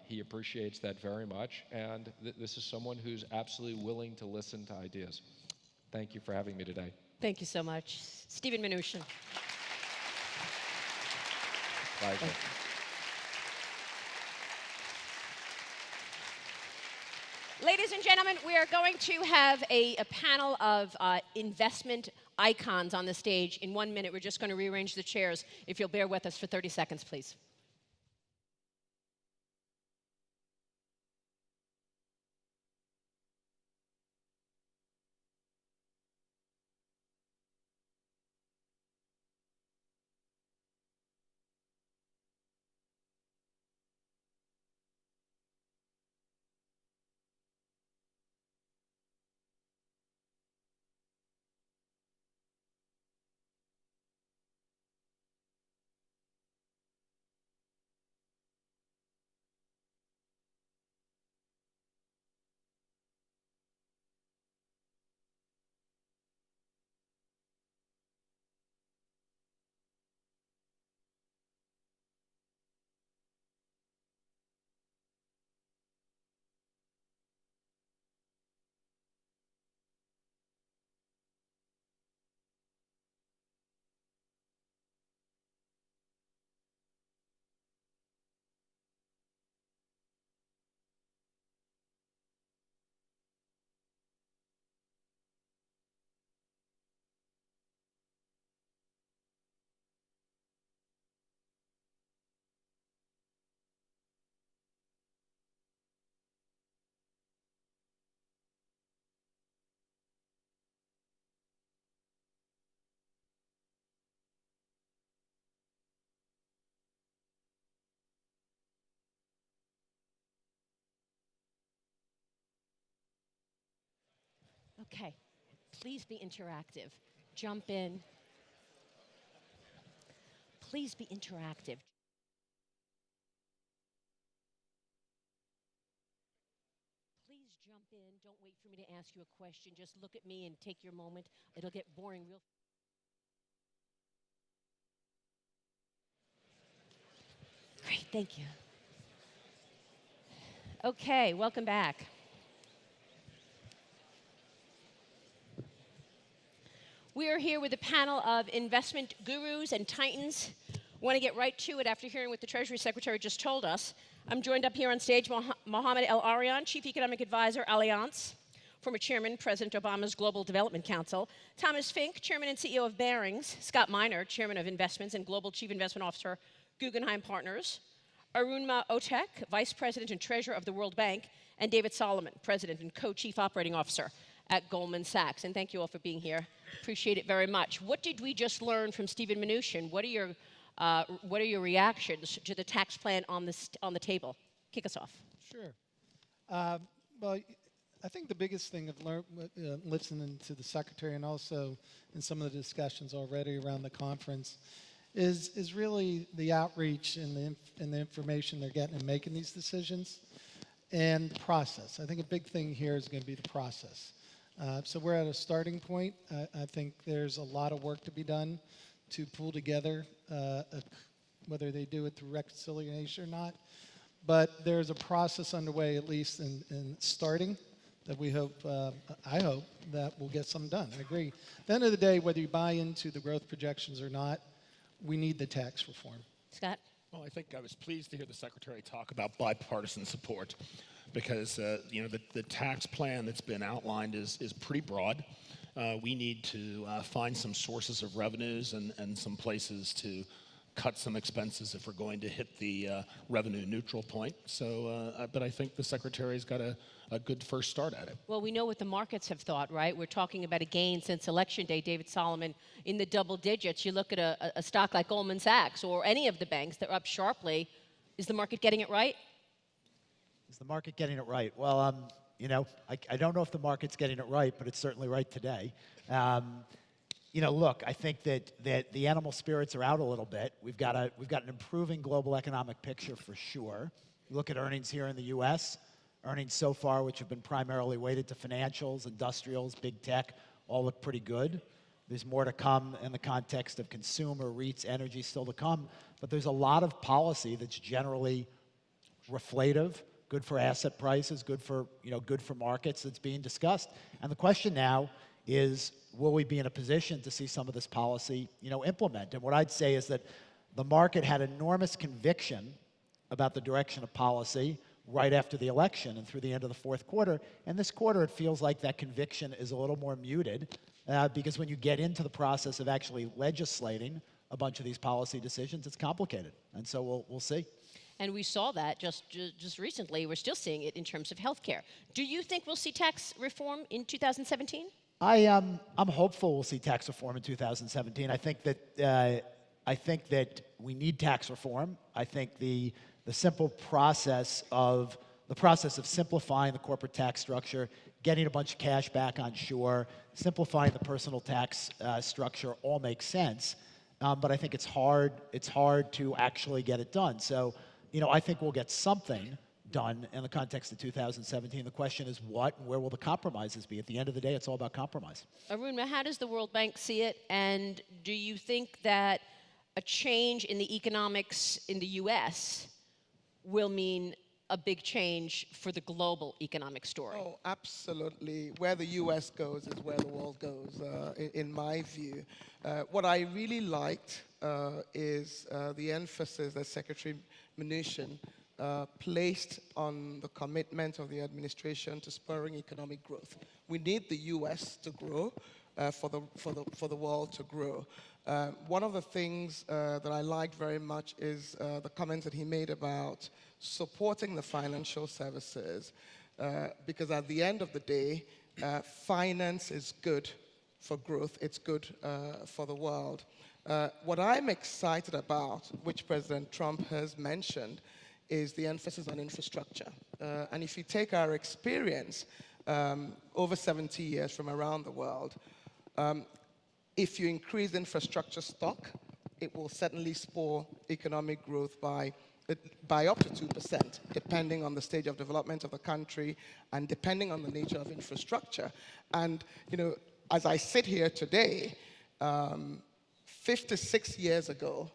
Speaker 3: he appreciates that very much, and this is someone who's absolutely willing to listen to ideas. Thank you for having me today.
Speaker 2: Thank you so much. Stephen Minuchin.
Speaker 3: Pleasure.
Speaker 2: Ladies and gentlemen, we are going to have a panel of investment icons on the stage. In 1 minute, we're just going to rearrange the chairs. If you'll bear with us for 30 seconds, please. Okay, please be interactive. Jump in. Please be interactive. ask you a question, just look at me and take your moment. It'll get boring real. Great, thank you. Okay, welcome back. We are here with a panel of investment gurus and titans. Want to get right to it after hearing what the Treasury Secretary just told us. I'm joined up here on stage Mohamed El-Erian, Chief Economic Advisor, Allianz, former Chairman, President Obama's Global Development Council, Thomas Finke, Chairman and CEO of Barings, Scott Miner, Chairman of Investments and Global Chief Investment Officer, Guggenheim Partners, Arunma Oteh, Vice President and Treasurer of the World Bank, and David Solomon, President and Co-Chief Operating Officer at Goldman Sachs. And thank you all for being here. Appreciate it very much. What did we just learn from Stephen Mnuchin? What are your reactions to the tax plan on the table? Kick us off.
Speaker 4: Sure. Well, I think the biggest thing I've learned listening to the Secretary and also in some of the discussions already around the conference is really the outreach and the information they're getting in making these decisions and the process. I think a big thing here is going to be the process. So we're at a starting point. I think there's a lot of work to be done to pull together, whether they do it through reconciliation or not. But there's a process underway, at least in starting, that we hope, I hope, that we'll get some done. I agree. At the end of the day, whether you buy into the growth projections or not, we need the tax reform.
Speaker 2: Scott?
Speaker 5: Well, I think I was pleased to hear the Secretary talk about bipartisan support because, the tax plan that's been outlined is pretty broad. We need to find some sources of revenues and some places to cut some expenses if we're going to hit the revenue neutral point. So, but I think the Secretary's got a good first start at it.
Speaker 2: Well, we know what the markets have thought, right? We're talking about a gain since Election Day, David Solomon, in the double digits. You look at a stock like Goldman Sachs or any of the banks that are up sharply. Is the market getting it right?
Speaker 6: Is the market getting it right? Well, I don't know if the market's getting it right, but it's certainly right today. Look, I think that the animal spirits are out a little bit. We've got an improving global economic picture for sure. You look at earnings here in the U.S., earnings so far, which have been primarily weighted to financials, industrials, big tech, all look pretty good. There's more to come in the context of consumer, REITs, energy still to come. But there's a lot of policy that's generally reflative, good for asset prices, good for markets that's being discussed. And the question now is, will we be in a position to see some of this policy, implement? And what I'd say is that the market had enormous conviction about the direction of policy right after the election and through the end of the fourth quarter. And this quarter, it feels like that conviction is a little more muted because when you get into the process of actually legislating a bunch of these policy decisions, it's complicated. And so we'll see.
Speaker 2: And we saw that just recently. We're still seeing it in terms of healthcare. Do you think we'll see tax reform in 2017?
Speaker 6: I'm hopeful we'll see tax reform in 2017. I think that we need tax reform. I think the simple process of simplifying the corporate tax structure, getting a bunch of cash back on shore, simplifying the personal tax structure all makes sense. But I think it's hard to actually get it done. So, I think we'll get something done in the context of 2017. The question is what and where will the compromises be? At the end of the day, it's all about compromise.
Speaker 2: Arunma, how does the World Bank see it? And do you think that a change in the economics in the U.S. will mean a big change for the global economic story?
Speaker 7: Oh, absolutely. Where the U.S. goes is where the world goes, in my view. What I really liked is the emphasis that Secretary Minuchin placed on the commitment of the administration to spurring economic growth. We need the U.S. to grow for the world to grow. One of the things that I liked very much is the comments that he made about supporting the financial services, because at the end of the day, finance is good for growth. It's good for the world. What I'm excited about, which President Trump has mentioned, is the emphasis on infrastructure. And if you take our experience over 70 years from around the world, if you increase infrastructure stock, it will certainly spur economic growth by by up to 2%, depending on the stage of development of the country and depending on the nature of infrastructure. And, as I sit here today, 56 years ago,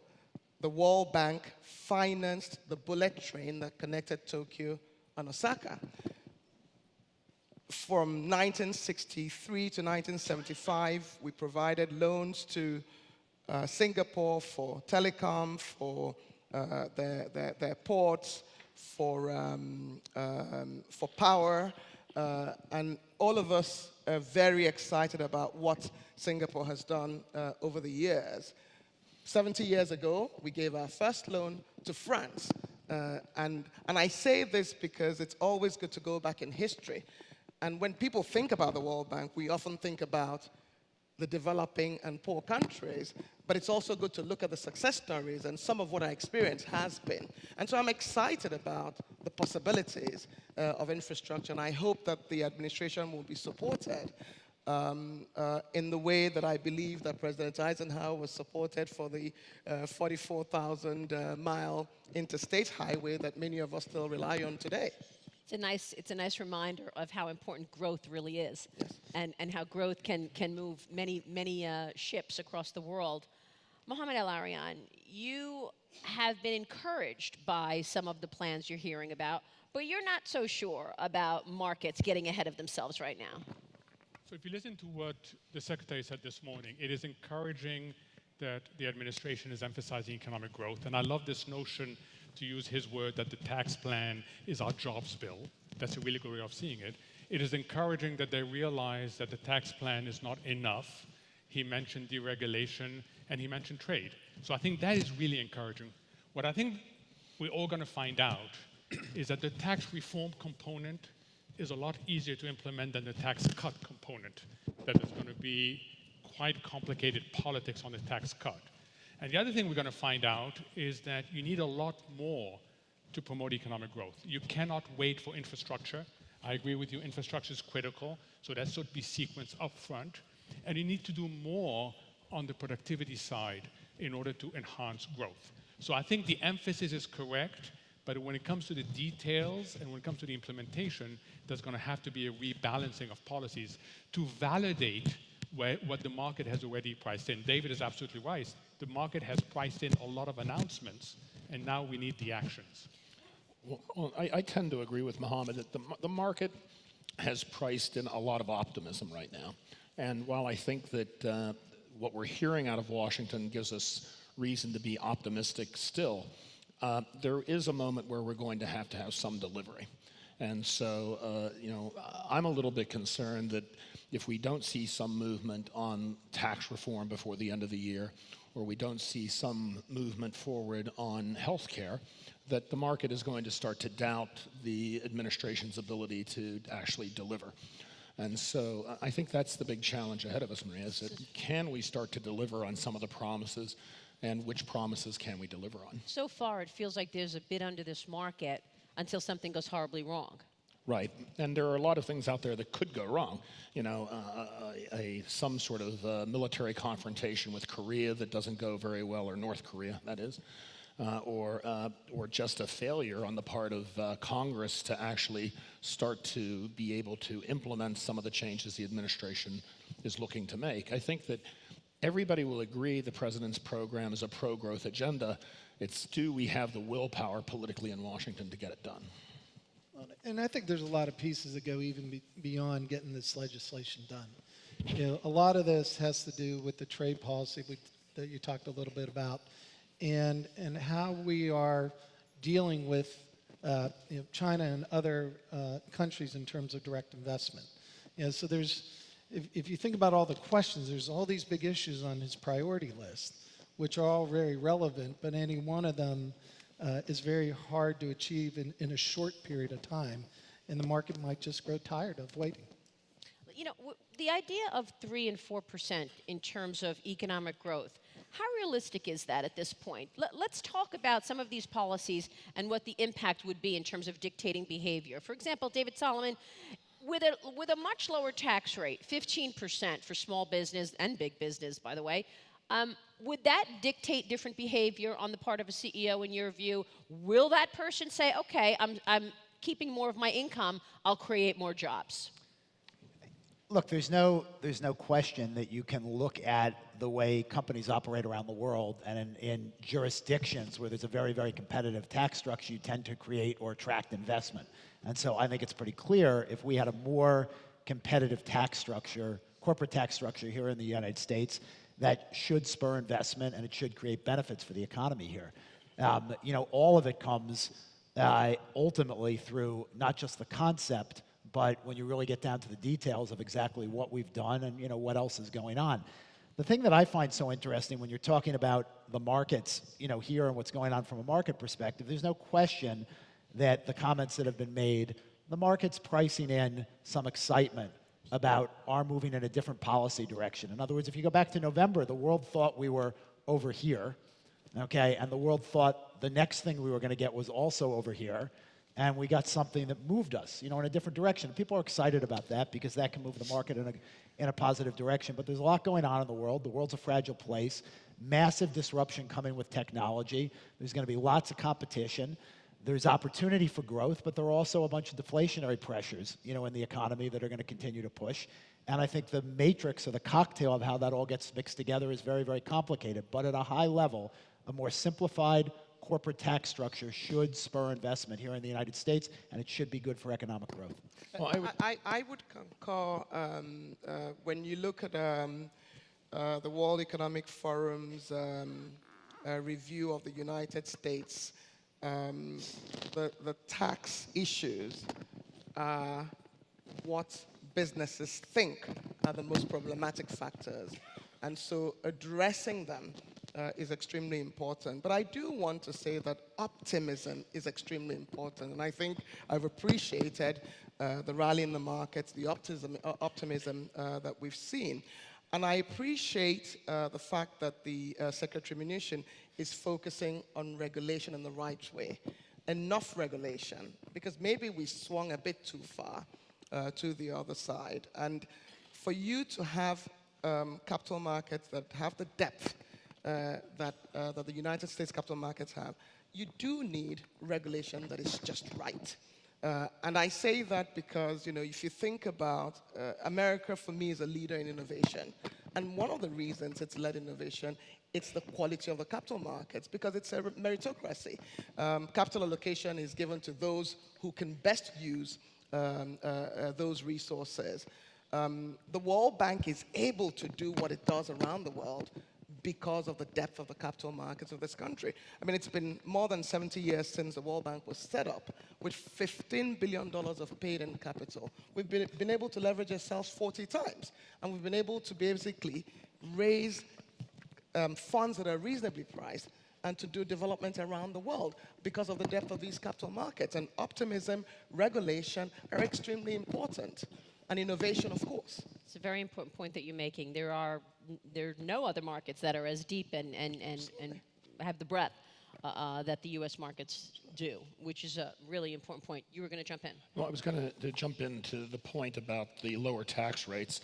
Speaker 7: the World Bank financed the bullet train that connected Tokyo and Osaka. From 1963 to 1975, we provided loans to Singapore for telecom, for their ports, for power, and all of us are very excited about what Singapore has done over the years. 70 years ago, we gave our first loan to France. And I say this because it's always good to go back in history. And when people think about the World Bank, we often think about the developing and poor countries, but it's also good to look at the success stories, and some of what I experienced has been. And so I'm excited about the possibilities of infrastructure, and I hope that the administration will be supported in the way that I believe that President Eisenhower was supported for the 44,000-mile interstate highway that many of us still rely on today.
Speaker 2: It's a nice reminder of how important growth really is,
Speaker 7: Yes.
Speaker 2: and how growth can move many ships across the world. Mohamed El-Erian, you have been encouraged by some of the plans you're hearing about, but you're not so sure about markets getting ahead of themselves right now.
Speaker 8: So if you listen to what the Secretary said this morning, it is encouraging that the administration is emphasizing economic growth. And I love this notion, to use his word, that the tax plan is our jobs bill. That's a really good way of seeing it. It is encouraging that they realize that the tax plan is not enough. He mentioned deregulation and he mentioned trade. So I think that is really encouraging. What I think we're all going to find out is that the tax reform component is a lot easier to implement than the tax cut component. That is going to be quite complicated politics on the tax cut. And the other thing we're going to find out is that you need a lot more to promote economic growth. You cannot wait for infrastructure. I agree with you, infrastructure is critical, so that should be sequenced up front. And you need to do more on the productivity side in order to enhance growth. So I think the emphasis is correct, but when it comes to the details and when it comes to the implementation, there's going to have to be a rebalancing of policies to validate what the market has already priced in. David is absolutely right. The market has priced in a lot of announcements, and now we need the actions.
Speaker 5: Well, I tend to agree with Mohamed that the market has priced in a lot of optimism right now. And while I think that what we're hearing out of Washington gives us reason to be optimistic still, there is a moment where we're going to have some delivery. And so, I'm a little bit concerned that if we don't see some movement on tax reform before the end of the year, or we don't see some movement forward on health care, that the market is going to start to doubt the administration's ability to actually deliver. And so I think that's the big challenge ahead of us, Maria, is that can we start to deliver on some of the promises, and which promises can we deliver on? So
Speaker 2: far, it feels like there's a bid under this market until something goes horribly wrong.
Speaker 5: Right, and there are a lot of things out there that could go wrong. Some sort of military confrontation with Korea that doesn't go very well, or North Korea, that is, or just a failure on the part of Congress to actually start to be able to implement some of the changes the administration is looking to make. I think that everybody will agree the president's program is a pro-growth agenda. It's do we have the willpower politically in Washington to get it done?
Speaker 4: And I think there's a lot of pieces that go even beyond getting this legislation done. A lot of this has to do with the trade policy that you talked a little bit about, and how we are dealing with China and other countries in terms of direct investment. So if you think about all the questions, there's all these big issues on his priority list, which are all very relevant, but any one of them is very hard to achieve in a short period of time, and the market might just grow tired of waiting.
Speaker 2: The idea of 3% and 4% in terms of economic growth, how realistic is that at this point? Let's talk about some of these policies and what the impact would be in terms of dictating behavior. For example, David Solomon, with a much lower tax rate, 15% for small business and big business, by the way, Would that dictate different behavior on the part of a CEO in your view? Will that person say, okay, I'm keeping more of my income, I'll create more jobs?
Speaker 6: Look, there's no question that you can look at the way companies operate around the world, and in jurisdictions where there's a very, very competitive tax structure, you tend to create or attract investment. And so I think it's pretty clear if we had a more competitive tax structure, corporate tax structure here in the United States, that should spur investment and it should create benefits for the economy here. All of it comes ultimately through not just the concept, but when you really get down to the details of exactly what we've done and what else is going on. The thing that I find so interesting when you're talking about the markets, here and what's going on from a market perspective, there's no question that the comments that have been made, the market's pricing in some excitement about our moving in a different policy direction. In other words, if you go back to November, the world thought we were over here, okay, and the world thought the next thing we were going to get was also over here, and we got something that moved us, in a different direction. People are excited about that because that can move the market in a positive direction. But there's a lot going on in the world. The world's a fragile place. Massive disruption coming with technology. There's going to be lots of competition. There's opportunity for growth, but there are also a bunch of deflationary pressures, in the economy that are going to continue to push. And I think the matrix or the cocktail of how that all gets mixed together is very, very complicated. But at a high level, a more simplified corporate tax structure should spur investment here in the United States, and it should be good for economic growth.
Speaker 7: Well, I would concur when you look at the World Economic Forum's review of the United States. The tax issues are what businesses think are the most problematic factors. And so addressing them is extremely important. But I do want to say that optimism is extremely important. And I think I've appreciated the rally in the markets, the optimism that we've seen. And I appreciate the fact that the Secretary Minuchin is focusing on regulation in the right way. Enough regulation, because maybe we swung a bit too far to the other side. And for you to have capital markets that have the depth that the United States capital markets have, you do need regulation that is just right. And I say that because, if you think about America, for me, is a leader in innovation. And one of the reasons it's led innovation, it's the quality of the capital markets, because it's a meritocracy. Capital allocation is given to those who can best use those resources. The World Bank is able to do what it does around the world because of the depth of the capital markets of this country. I mean, it's been more than 70 years since the World Bank was set up, with $15 billion of paid-in capital. We've been able to leverage ourselves 40 times, and we've been able to basically raise funds that are reasonably priced and to do development around the world because of the depth of these capital markets. And optimism, regulation are extremely important, and innovation, of course.
Speaker 2: It's a very important point that you're making. There are no other markets that are as deep and have the breadth that the U.S. markets do, which is a really important point. You were going to jump in.
Speaker 5: Well, I was going to jump into the point about the lower tax rates.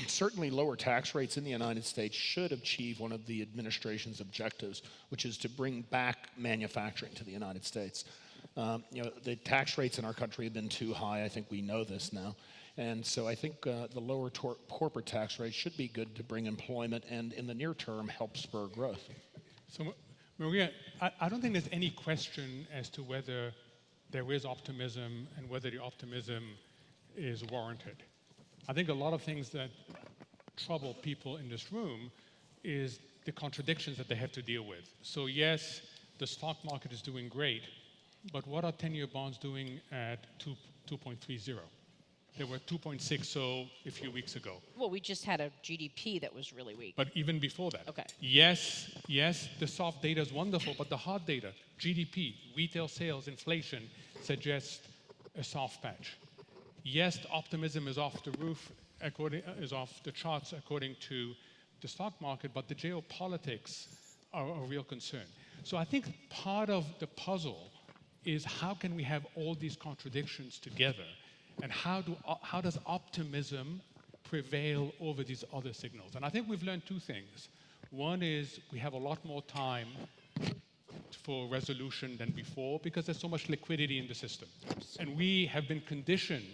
Speaker 5: Certainly lower tax rates in the United States should achieve one of the administration's objectives, which is to bring back manufacturing to the United States. The tax rates in our country have been too high. I think we know this now. And so I think the lower corporate tax rate should be good to bring employment and, in the near term, help spur growth.
Speaker 8: So, Maria, I don't think there's any question as to whether there is optimism and whether the optimism is warranted. I think a lot of things that trouble people in this room is the contradictions that they have to deal with. So yes, the stock market is doing great, but what are 10-year bonds doing at 2.30? They were 2.60 a few weeks ago.
Speaker 2: Well, we just had a GDP that was really weak.
Speaker 8: But even before that.
Speaker 2: Okay.
Speaker 8: Yes, the soft data is wonderful, but the hard data, GDP, retail sales, inflation, suggests a soft patch. Yes, optimism is off the roof, is off the charts according to the stock market, but the geopolitics are a real concern. So I think part of the puzzle is how can we have all these contradictions together, and how does optimism prevail over these other signals? And I think we've learned two things. One is we have a lot more time for resolution than before because there's so much liquidity in the system. And we have been conditioned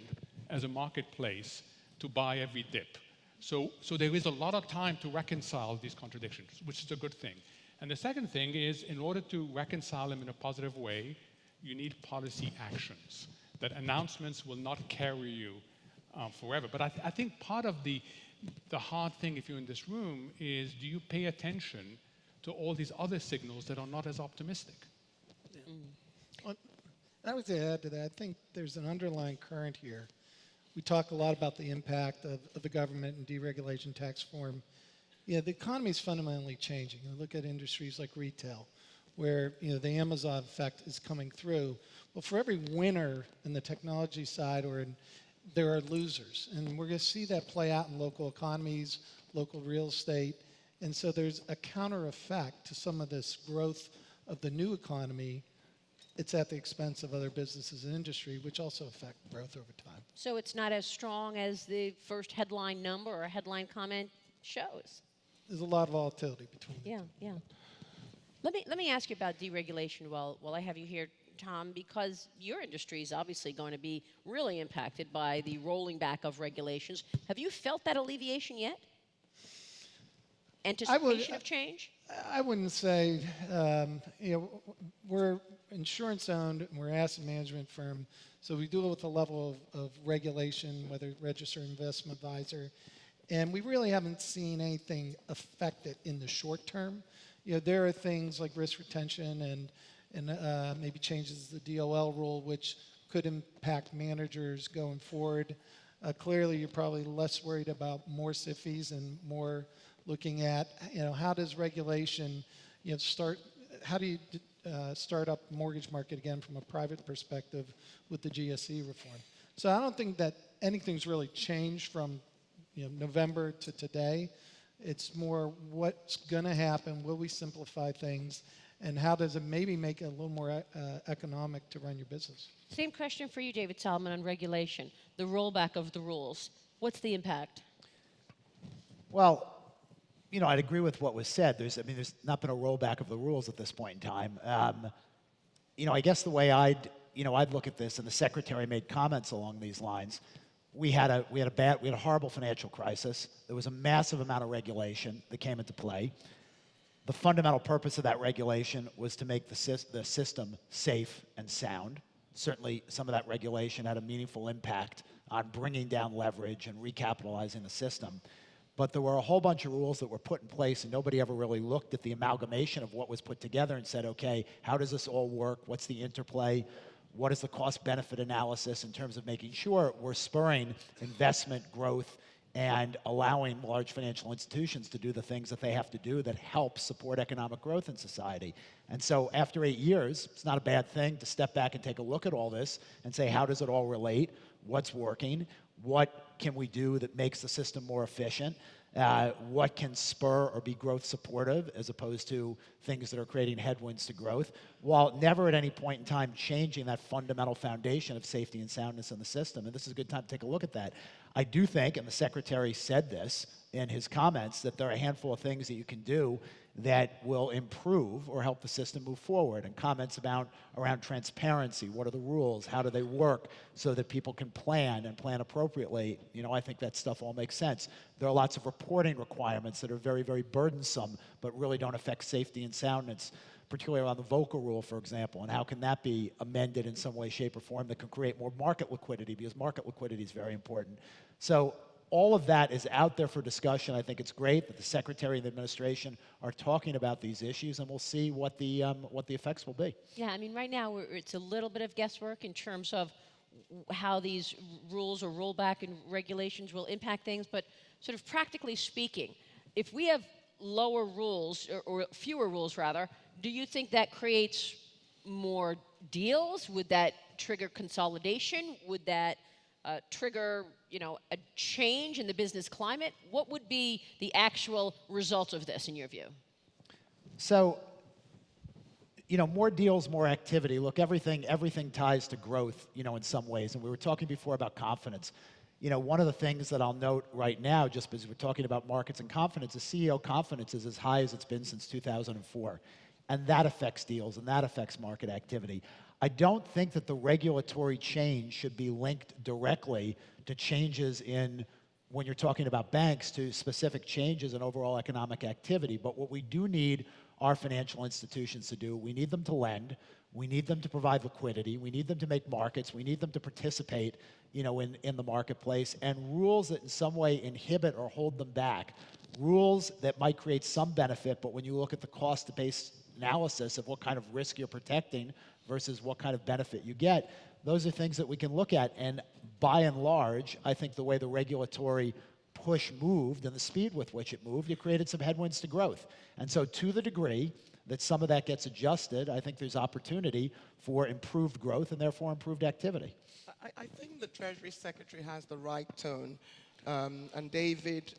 Speaker 8: as a marketplace to buy every dip. So there is a lot of time to reconcile these contradictions, which is a good thing. And the second thing is, in order to reconcile them in a positive way, you need policy actions. That announcements will not carry you forever. But I think part of the hard thing, if you're in this room, is do you pay attention to all these other signals that are not as optimistic?
Speaker 4: Well, I would add to that, I think there's an underlying current here. We talk a lot about the impact of the government and deregulation, tax reform. Yeah, the economy is fundamentally changing. You look at industries like retail, where the Amazon effect is coming through. Well, for every winner in the technology side, there are losers, and we're going to see that play out in local economies, local real estate, and so there's a counter effect to some of this growth of the new economy. It's at the expense of other businesses and industry, which also affect growth over time.
Speaker 2: So it's not as strong as the first headline number or headline comment shows.
Speaker 4: There's a lot of volatility between the two.
Speaker 2: Yeah. Let me ask you about deregulation while I have you here, Tom, because your industry is obviously going to be really impacted by the rolling back of regulations. Have you felt that alleviation yet? Anticipation of change?
Speaker 4: I wouldn't say, we're insurance owned and we're asset management firm, so we deal with a level of regulation, whether registered investment advisor, and we really haven't seen anything affect it in the short term. There are things like risk retention and maybe changes to the DOL rule, which could impact managers going forward. Clearly, you're probably less worried about more SIFIs and more looking at, how does regulation, how do you start up mortgage market again from a private perspective with the GSE reform? So I don't think that anything's really changed from November to today. It's more what's going to happen, will we simplify things, and how does it maybe make it a little more economic to run your business?
Speaker 2: Same question for you, David Solomon, on regulation, the rollback of the rules. What's the impact?
Speaker 6: Well, I'd agree with what was said. There's not been a rollback of the rules at this point in time. I guess the way I'd look at this, and the secretary made comments along these lines. We had a horrible financial crisis. There was a massive amount of regulation that came into play. The fundamental purpose of that regulation was to make the system safe and sound. Certainly, some of that regulation had a meaningful impact on bringing down leverage and recapitalizing the system. But there were a whole bunch of rules that were put in place, and nobody ever really looked at the amalgamation of what was put together and said, okay, how does this all work? What's the interplay? What is the cost-benefit analysis in terms of making sure we're spurring investment growth and allowing large financial institutions to do the things that they have to do that help support economic growth in society? And so after 8 years, it's not a bad thing to step back and take a look at all this and say, how does it all relate? What's working? What can we do that makes the system more efficient? What can spur or be growth supportive as opposed to things that are creating headwinds to growth, while never at any point in time changing that fundamental foundation of safety and soundness in the system. And this is a good time to take a look at that. I do think, and the secretary said this in his comments, that there are a handful of things that you can do that will improve or help the system move forward, and comments around transparency. What are the rules? How do they work so that people can plan and plan appropriately? I think that stuff all makes sense. There are lots of reporting requirements that are very, very burdensome, but really don't affect safety and soundness, particularly around the vocal rule, for example, and how can that be amended in some way, shape, or form that can create more market liquidity, because market liquidity is very important. So all of that is out there for discussion. I think it's great that the Secretary and the administration are talking about these issues, and we'll see what the effects will be.
Speaker 2: Yeah, right now it's a little bit of guesswork in terms of how these rules or rollback and regulations will impact things, but sort of practically speaking, if we have lower rules, or fewer rules rather, do you think that creates more deals? Would that trigger consolidation? Would that trigger, a change in the business climate? What would be the actual result of this, in your view?
Speaker 6: So, more deals, more activity. Look, everything ties to growth, in some ways. And we were talking before about confidence. one of the things that I'll note right now, just because we're talking about markets and confidence, is CEO confidence is as high as it's been since 2004. And that affects deals, and that affects market activity. I don't think that the regulatory change should be linked directly to changes in, when you're talking about banks, to specific changes in overall economic activity. But what we do need our financial institutions to do, we need them to lend, we need them to provide liquidity, we need them to make markets, we need them to participate, in the marketplace, and rules that in some way inhibit or hold them back, rules that might create some benefit, but when you look at the cost-based analysis of what kind of risk you're protecting versus what kind of benefit you get, those are things that we can look at. And by and large, I think the way the regulatory push moved and the speed with which it moved, it created some headwinds to growth. And so to the degree that some of that gets adjusted, I think there's opportunity for improved growth and therefore improved activity.
Speaker 7: I think the Treasury Secretary has the right tone, and David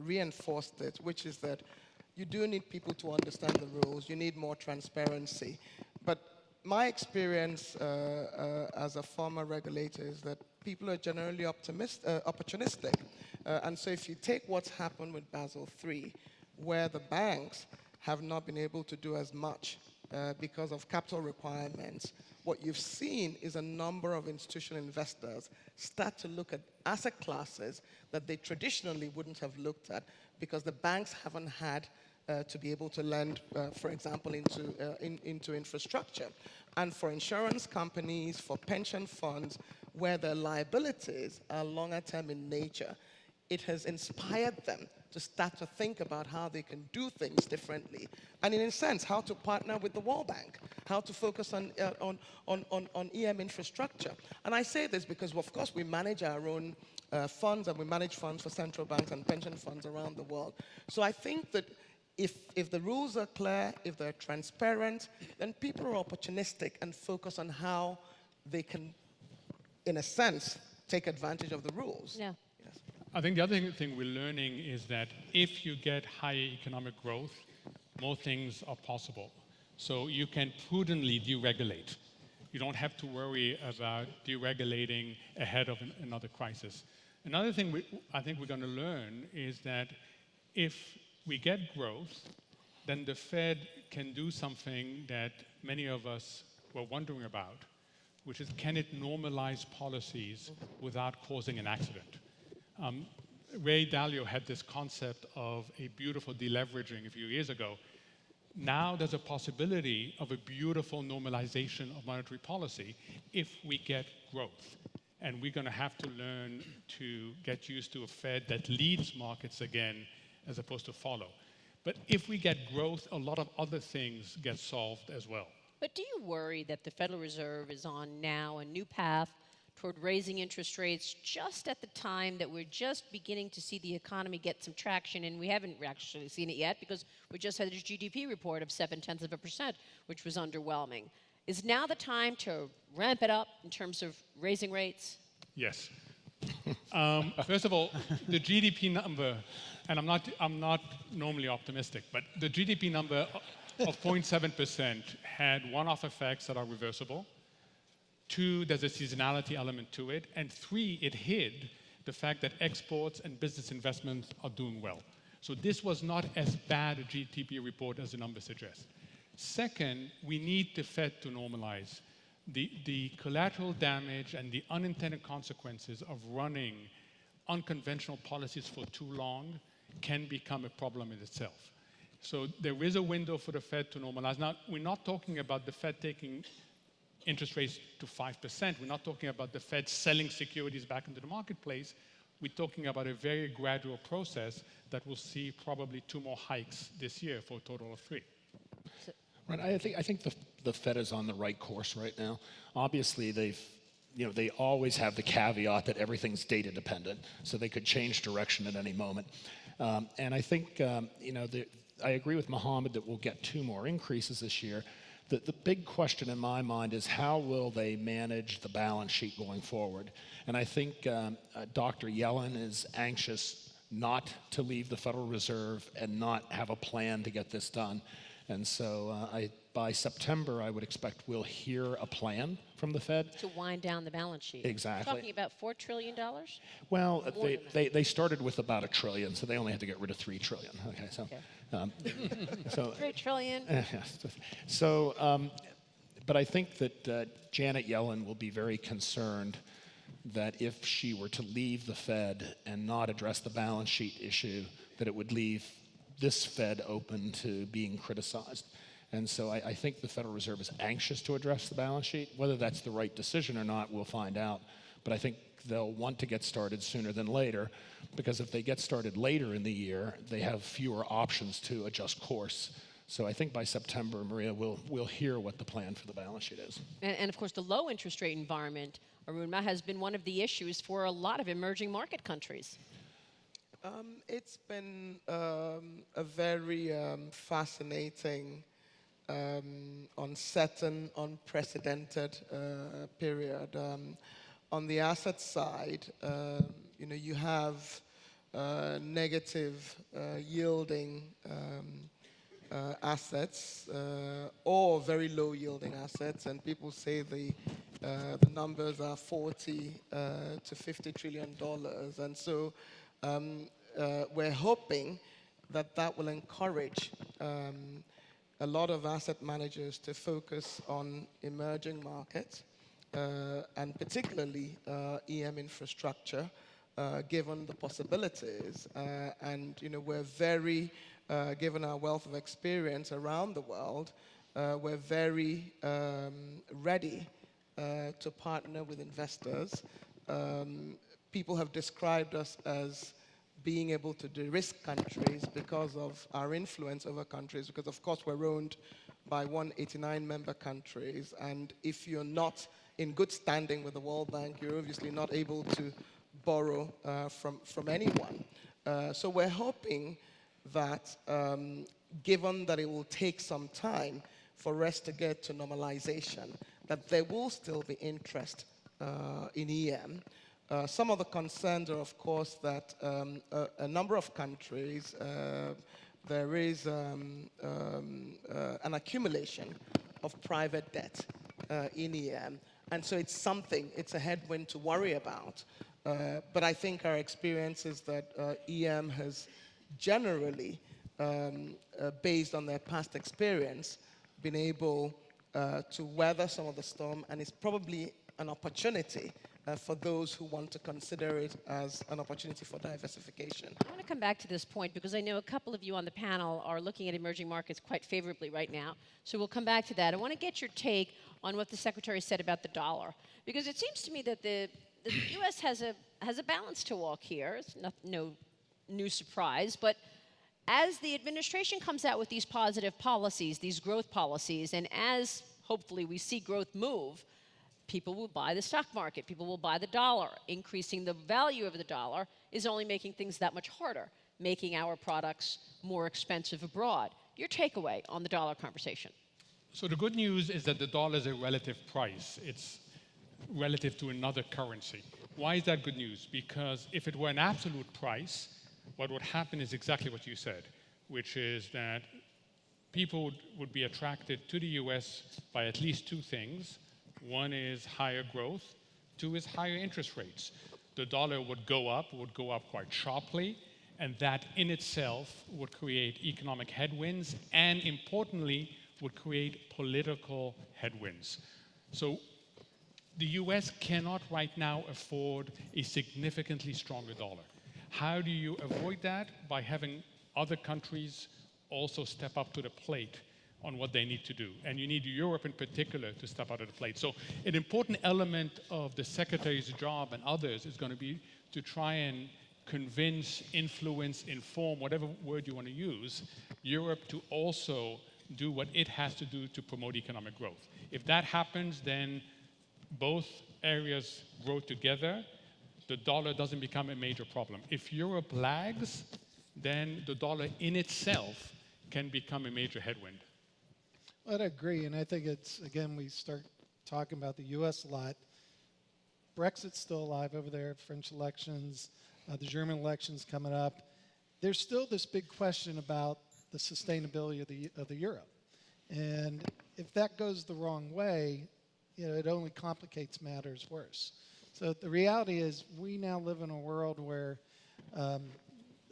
Speaker 7: reinforced it, which is that you do need people to understand the rules. You need more transparency. But my experience as a former regulator is that people are generally opportunistic. And so if you take what's happened with Basel III, where the banks have not been able to do as much because of capital requirements, what you've seen is a number of institutional investors start to look at asset classes that they traditionally wouldn't have looked at because the banks haven't had to be able to lend, for example, into infrastructure. And for insurance companies, for pension funds, where their liabilities are longer term in nature, it has inspired them to start to think about how they can do things differently. And in a sense, how to partner with the World Bank, how to focus on EM infrastructure. And I say this because, of course, we manage our own funds, and we manage funds for central banks and pension funds around the world. So I think that if the rules are clear, if they're transparent, then people are opportunistic and focus on how they can, in a sense, take advantage of the rules.
Speaker 2: Yeah.
Speaker 7: Yes.
Speaker 8: I think the other thing we're learning is that if you get higher economic growth, more things are possible. So you can prudently deregulate. You don't have to worry about deregulating ahead of another crisis. Another thing I think we're going to learn is that if we get growth, then the Fed can do something that many of us were wondering about, which is, can it normalize policies without causing an accident? Ray Dalio had this concept of a beautiful deleveraging a few years ago. Now there's a possibility of a beautiful normalization of monetary policy if we get growth. And we're going to have to learn to get used to a Fed that leads markets again as opposed to follow. But if we get growth, a lot of other things get solved as well.
Speaker 2: But do you worry that the Federal Reserve is on now a new path toward raising interest rates just at the time that we're just beginning to see the economy get some traction, and we haven't actually seen it yet because we just had this GDP report of 0.7%, which was underwhelming. Is now the time to ramp it up in terms of raising rates?
Speaker 8: Yes. First of all, the GDP number, and I'm not normally optimistic, but the GDP number of 0.7% had one-off effects that are reversible. 2, there's a seasonality element to it. And 3, it hid the fact that exports and business investments are doing well. So this was not as bad a GDP report as the number suggests. Second, we need the Fed to normalize. The collateral damage and the unintended consequences of running unconventional policies for too long can become a problem in itself. So there is a window for the Fed to normalize. Now, we're not talking about the Fed taking interest rates to 5%. We're not talking about the Fed selling securities back into the marketplace. We're talking about a very gradual process that will see probably 2 more hikes this year for a total of 3.
Speaker 5: Right. I think the Fed is on the right course right now. Obviously, they always have the caveat that everything's data dependent, so they could change direction at any moment. And I think I agree with Mohamed that we'll get 2 more increases this year. The big question in my mind is how will they manage the balance sheet going forward? And I think Dr. Yellen is anxious not to leave the Federal Reserve and not have a plan to get this done. And so by September, I would expect we'll hear a plan from the Fed.
Speaker 2: To wind down the balance sheet.
Speaker 5: Exactly.
Speaker 2: Talking about $4 trillion?
Speaker 5: Well,
Speaker 2: More than that.
Speaker 5: they started with about $1 trillion, so they only had to get rid of $3 trillion. Okay, so, so
Speaker 2: $3 trillion.
Speaker 5: so, but I think that Janet Yellen will be very concerned that if she were to leave the Fed and not address the balance sheet issue, that it would leave this Fed open to being criticized. And so I think the Federal Reserve is anxious to address the balance sheet. Whether that's the right decision or not, we'll find out. But I think they'll want to get started sooner than later, because if they get started later in the year, they have fewer options to adjust course. So I think by September, Maria, we'll hear what the plan for the balance sheet is.
Speaker 2: And of course, the low interest rate environment, Arunma, has been one of the issues for a lot of emerging market countries.
Speaker 7: It's been a very fascinating, uncertain, unprecedented period. On the asset side, you have negative yielding assets or very low yielding assets, and people say the numbers are $40 to $50 trillion, and so we're hoping that will encourage a lot of asset managers to focus on emerging markets and particularly EM infrastructure, given the possibilities. And we're very, given our wealth of experience around the world, we're very ready to partner with investors. People have described us as being able to de-risk countries because of our influence over countries, because of course we're owned by 189 member countries, and if you're not in good standing with the World Bank, you're obviously not able to borrow from anyone. So we're hoping that given that it will take some time for us to get to normalization, that there will still be interest in EM. Some of the concerns are, of course, that a number of countries, there is an accumulation of private debt in EM. And so it's a headwind to worry about. But I think our experience is that EM has generally, based on their past experience, been able to weather some of the storm, and it's probably an opportunity for those who want to consider it as an opportunity for diversification.
Speaker 2: I want to come back to this point because I know a couple of you on the panel are looking at emerging markets quite favorably right now. So we'll come back to that. I want to get your take on what the Secretary said about the dollar, because it seems to me that the U.S. has a balance to walk here. It's no new surprise, but as the administration comes out with these positive policies, these growth policies, and as hopefully we see growth move, people will buy the stock market, people will buy the dollar. Increasing the value of the dollar is only making things that much harder, making our products more expensive abroad. Your takeaway on the dollar conversation?
Speaker 8: So the good news is that the dollar is a relative price. It's relative to another currency. Why is that good news? Because if it were an absolute price, what would happen is exactly what you said, which is that people would be attracted to the US by at least two things. One is higher growth, two is higher interest rates. The dollar would go up quite sharply, and that in itself would create economic headwinds and, importantly, would create political headwinds. So the US cannot right now afford a significantly stronger dollar. How do you avoid that? By having other countries also step up to the plate on what they need to do. And you need Europe in particular to step out of the plate. So an important element of the Secretary's job and others is going to be to try and convince, influence, inform, whatever word you want to use, Europe to also do what it has to do to promote economic growth. If that happens, then both areas grow together. The dollar doesn't become a major problem. If Europe lags, then the dollar in itself can become a major headwind.
Speaker 4: I'd agree, and I think it's, again, we start talking about the U.S. a lot. Brexit's still alive over there, French elections, the German elections coming up. There's still this big question about the sustainability of the euro. And if that goes the wrong way, it only complicates matters worse. So the reality is we now live in a world where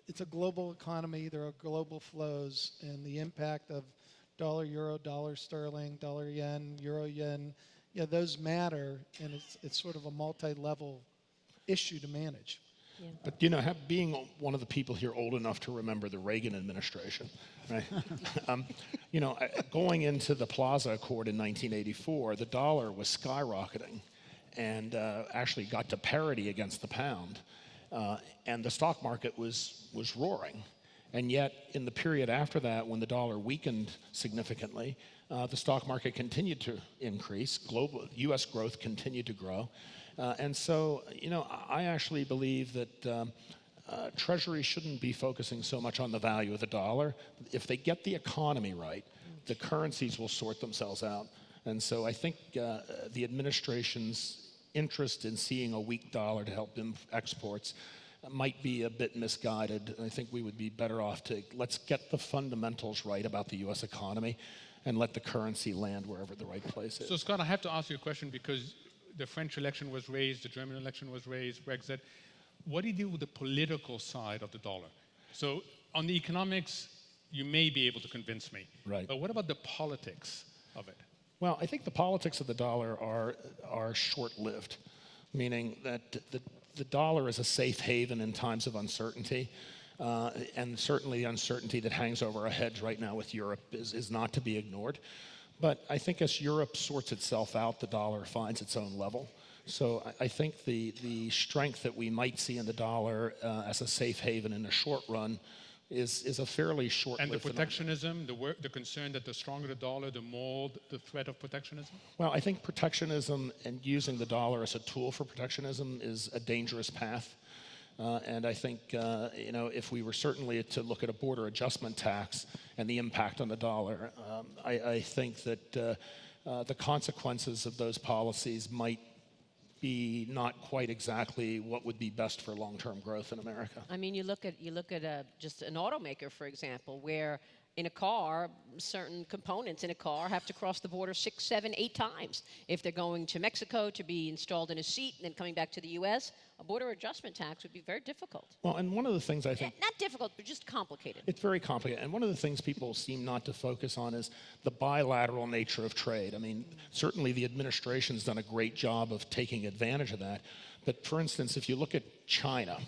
Speaker 4: it's a global economy, there are global flows, and the impact of dollar euro, dollar sterling, dollar yen, euro yen, those matter, and it's sort of a multi-level issue to manage.
Speaker 2: Yeah.
Speaker 5: But being one of the people here old enough to remember the Reagan administration, right? Going into the Plaza Accord in 1984, the dollar was skyrocketing, and actually got to parity against the pound, and the stock market was roaring. And yet, in the period after that, when the dollar weakened significantly, the stock market continued to increase. Global U.S. growth continued to grow. And so, I actually believe that Treasury shouldn't be focusing so much on the value of the dollar. If they get the economy right, the currencies will sort themselves out. And so I think the administration's interest in seeing a weak dollar to help exports might be a bit misguided. I think we would be better off let's get the fundamentals right about the U.S. economy and let the currency land wherever the right place is.
Speaker 8: So, Scott, I have to ask you a question because the French election was raised, the German election was raised, Brexit. What do you do with the political side of the dollar? So, on the economics, you may be able to convince me.
Speaker 5: Right.
Speaker 8: But what about the politics of it?
Speaker 5: Well, I think the politics of the dollar are short-lived, meaning that the dollar is a safe haven in times of uncertainty, and certainly the uncertainty that hangs over our heads right now with Europe is not to be ignored. But I think as Europe sorts itself out, the dollar finds its own level. So I think the strength that we might see in the dollar as a safe haven in the short run is a fairly short-lived
Speaker 8: And the protectionism, the concern that the stronger the dollar, the more the threat of protectionism?
Speaker 5: Well, I think protectionism and using the dollar as a tool for protectionism is a dangerous path. And I think, if we were certainly to look at a border adjustment tax and the impact on the dollar, I think that the consequences of those policies might be not quite exactly what would be best for long-term growth in America.
Speaker 2: I mean, you look at just an automaker, for example, where in a car, certain components in a car have to cross the border 6, 7, 8 times. If they're going to Mexico to be installed in a seat and then coming back to the U.S., a border adjustment tax would be very difficult.
Speaker 5: Well, and one of the things I think...
Speaker 2: Not difficult, but just complicated.
Speaker 5: It's very complicated. And one of the things people seem not to focus on is the bilateral nature of trade. I mean, certainly the administration's done a great job of taking advantage of that. But for instance, if you look at China,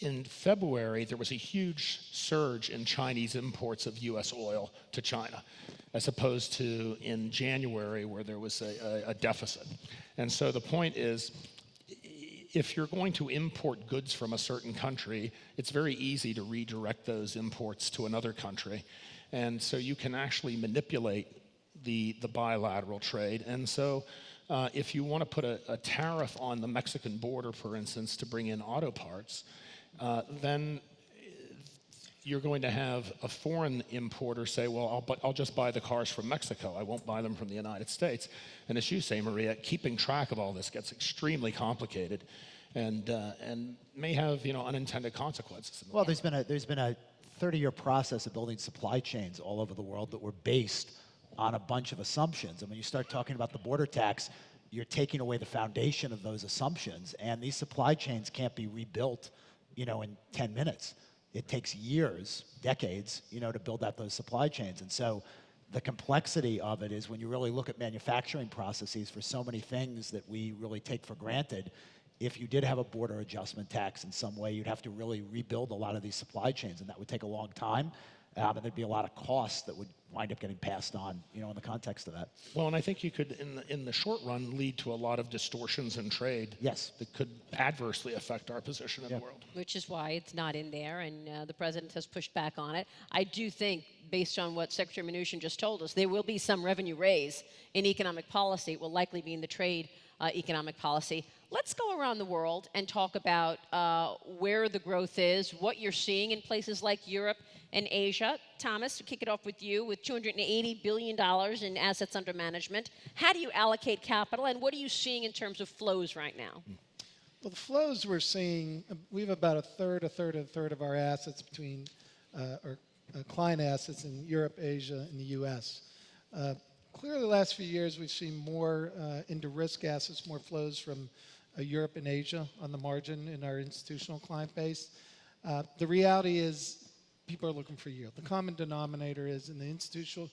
Speaker 5: in February, there was a huge surge in Chinese imports of U.S. oil to China, as opposed to in January where there was a deficit. And so the point is, if you're going to import goods from a certain country, it's very easy to redirect those imports to another country. And so you can actually manipulate the bilateral trade. And so if you want to put a tariff on the Mexican border, for instance, to bring in auto parts, then you're going to have a foreign importer say, well, I'll just buy the cars from Mexico. I won't buy them from the United States. And as you say, Maria, keeping track of all this gets extremely complicated and may have unintended consequences.
Speaker 6: Well, there's been a 30-year process of building supply chains all over the world that were based on a bunch of assumptions. And when you start talking about the border tax, you're taking away the foundation of those assumptions. And these supply chains can't be rebuilt, in 10 minutes. It takes years, decades, to build out those supply chains. And so the complexity of it is when you really look at manufacturing processes for so many things that we really take for granted, if you did have a border adjustment tax in some way, you'd have to really rebuild a lot of these supply chains, and that would take a long time. And there'd be a lot of costs that would wind up getting passed on, in the context of that.
Speaker 5: Well, and I think you could, in the short run, lead to a lot of distortions in trade.
Speaker 6: Yes.
Speaker 5: That could adversely affect our position in the world.
Speaker 2: Which is why it's not in there, and the president has pushed back on it. I do think, based on what Secretary Minuchin just told us, there will be some revenue raise in economic policy. It will likely be in the trade economic policy. Let's go around the world and talk about where the growth is, what you're seeing in places like Europe and Asia. Thomas, to kick it off with you, with $280 billion in assets under management. How do you allocate capital, and what are you seeing in terms of flows right now?
Speaker 4: Well, the flows we're seeing, we have about a third of our assets between, or client assets in Europe, Asia, and the U.S. Clearly, the last few years, we've seen more into risk assets, more flows from Europe and Asia on the margin in our institutional client base. The reality is people are looking for yield. The common denominator is in the institutional,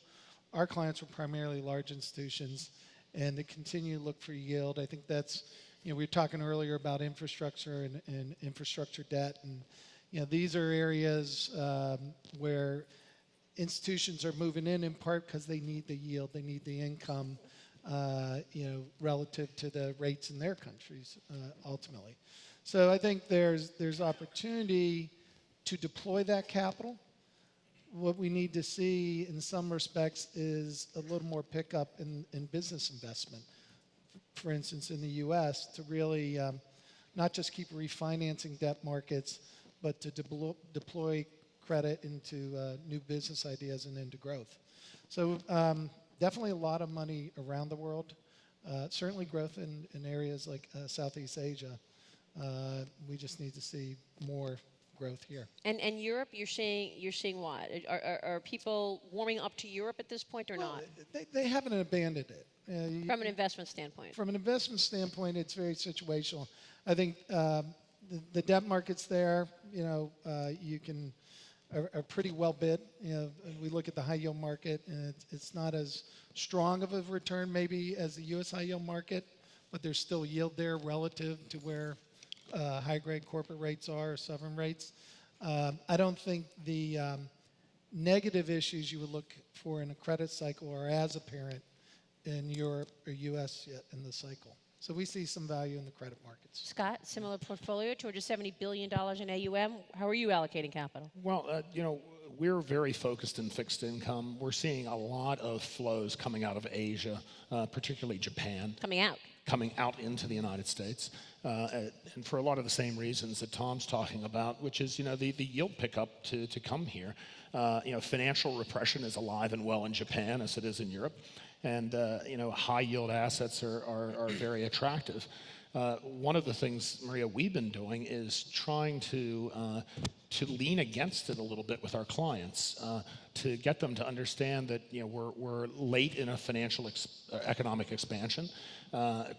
Speaker 4: our clients are primarily large institutions, and they continue to look for yield. I think that's, we were talking earlier about infrastructure and infrastructure debt, and these are areas where institutions are moving in part because they need the yield, they need the income, relative to the rates in their countries, ultimately. So I think there's opportunity to deploy that capital. What we need to see in some respects is a little more pickup in business investment. For instance, in the U.S., to really not just keep refinancing debt markets, but to deploy credit into new business ideas and into growth. So definitely a lot of money around the world. Certainly growth in areas like Southeast Asia. We just need to see more growth here.
Speaker 2: And Europe, you're seeing what? Are people warming up to Europe at this point or not?
Speaker 4: They haven't abandoned it.
Speaker 2: From an investment standpoint.
Speaker 4: From an investment standpoint, it's very situational. I think the debt markets there, you can are pretty well bid. We look at the high yield market, and it's not as strong of a return maybe as the U.S. high yield market, but there's still yield there relative to where high grade corporate rates are or sovereign rates. I don't think the negative issues you would look for in a credit cycle are as apparent in Europe or U.S. yet in the cycle. So we see some value in the credit markets.
Speaker 2: Scott, similar portfolio, $270 billion in AUM. How are you allocating capital?
Speaker 5: Well, we're very focused in fixed income. We're seeing a lot of flows coming out of Asia, particularly Japan. Coming out into the United States. And for a lot of the same reasons that Tom's talking about, which is, the yield pickup to come here. Financial repression is alive and well in Japan as it is in Europe. And, high yield assets are very attractive. One of the things, Maria, we've been doing is trying to lean against it a little bit with our clients, to get them to understand that we're late in a financial economic expansion.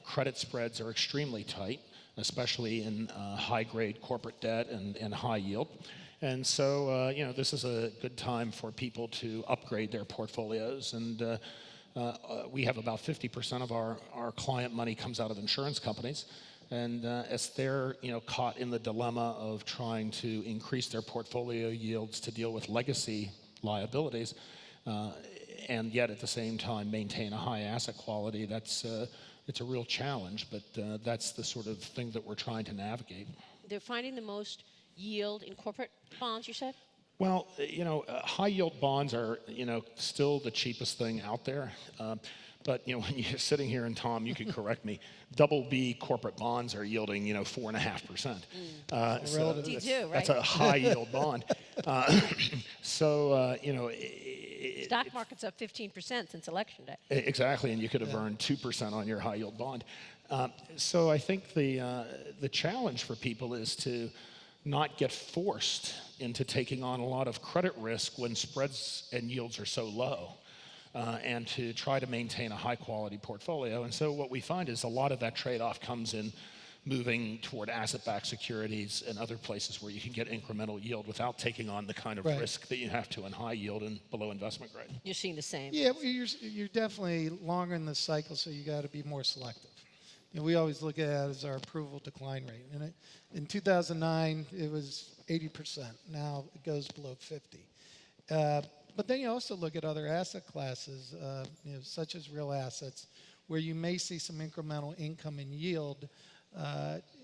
Speaker 5: Credit spreads are extremely tight, especially in high-grade corporate debt and high yield. And so, this is a good time for people to upgrade their portfolios. And we have about 50% of our client money comes out of insurance companies. And as they're caught in the dilemma of trying to increase their portfolio yields to deal with legacy liabilities, and yet at the same time maintain a high asset quality, it's a real challenge, but that's the sort of thing that we're trying to navigate.
Speaker 2: They're finding the most yield in corporate bonds, you said?
Speaker 5: Well, high yield bonds are, still the cheapest thing out there. But, when you're sitting here, and Tom, you can correct me, double B corporate bonds are yielding, 4.5%. So that's a high yield bond.
Speaker 2: Stock market's up 15% since election day.
Speaker 5: Exactly, and you could have earned 2% on your high yield bond. So I think the challenge for people is to not get forced into taking on a lot of credit risk when spreads and yields are so low, and to try to maintain a high quality portfolio. And so what we find is a lot of that trade-off comes in moving toward asset-backed securities and other places where you can get incremental yield without taking on the kind of risk that you have to in high yield and below investment grade.
Speaker 2: You're seeing the same.
Speaker 4: Yeah, you're definitely longer in the cycle, so you got to be more selective. We always look at it as our approval decline rate. And in 2009, it was 80%. Now it goes below 50. But then you also look at other asset classes, such as real assets, where you may see some incremental income and yield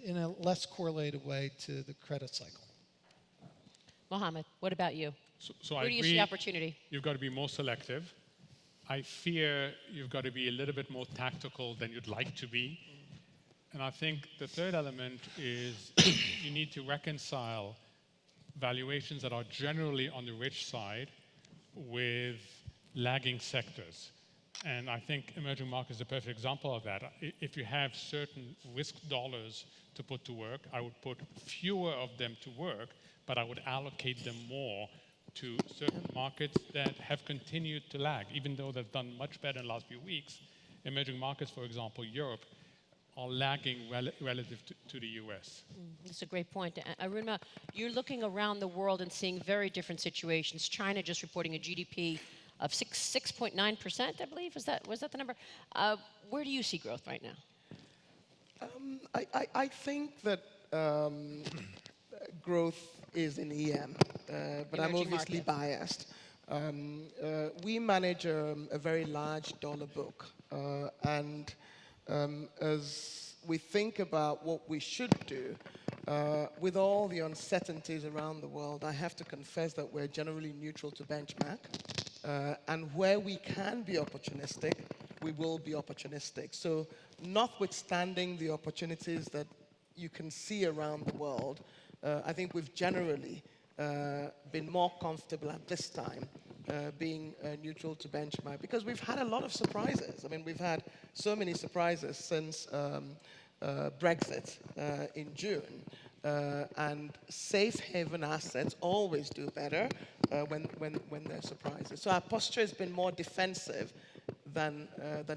Speaker 4: in a less correlated way to the credit cycle.
Speaker 2: Mohamed, what about you?
Speaker 8: So
Speaker 2: Where do you see opportunity?
Speaker 8: You've got to be more selective. I fear you've got to be a little bit more tactical than you'd like to be. And I think the third element is you need to reconcile valuations that are generally on the rich side with lagging sectors. And I think emerging markets is a perfect example of that. If you have certain risk dollars to put to work, I would put fewer of them to work, but I would allocate them more to certain markets that have continued to lag, even though they've done much better in the last few weeks. Emerging markets, for example, Europe, are lagging relative to the US.
Speaker 2: That's a great point. Arunma, you're looking around the world and seeing very different situations. China just reporting a GDP of 6.9%, I believe. Was that the number? Where do you see growth right now?
Speaker 7: I think that growth is in EM, but I'm
Speaker 2: Emerging
Speaker 7: obviously
Speaker 2: market.
Speaker 7: biased. We manage a very large dollar book, and as we think about what we should do, with all the uncertainties around the world, I have to confess that we're generally neutral to benchmark. And where we can be opportunistic, we will be opportunistic. So notwithstanding the opportunities that you can see around the world, I think we've generally been more comfortable at this time being neutral to benchmark, because we've had a lot of surprises. I mean, we've had so many surprises since Brexit in June. And safe haven assets always do better when there are surprises. So our posture has been more defensive than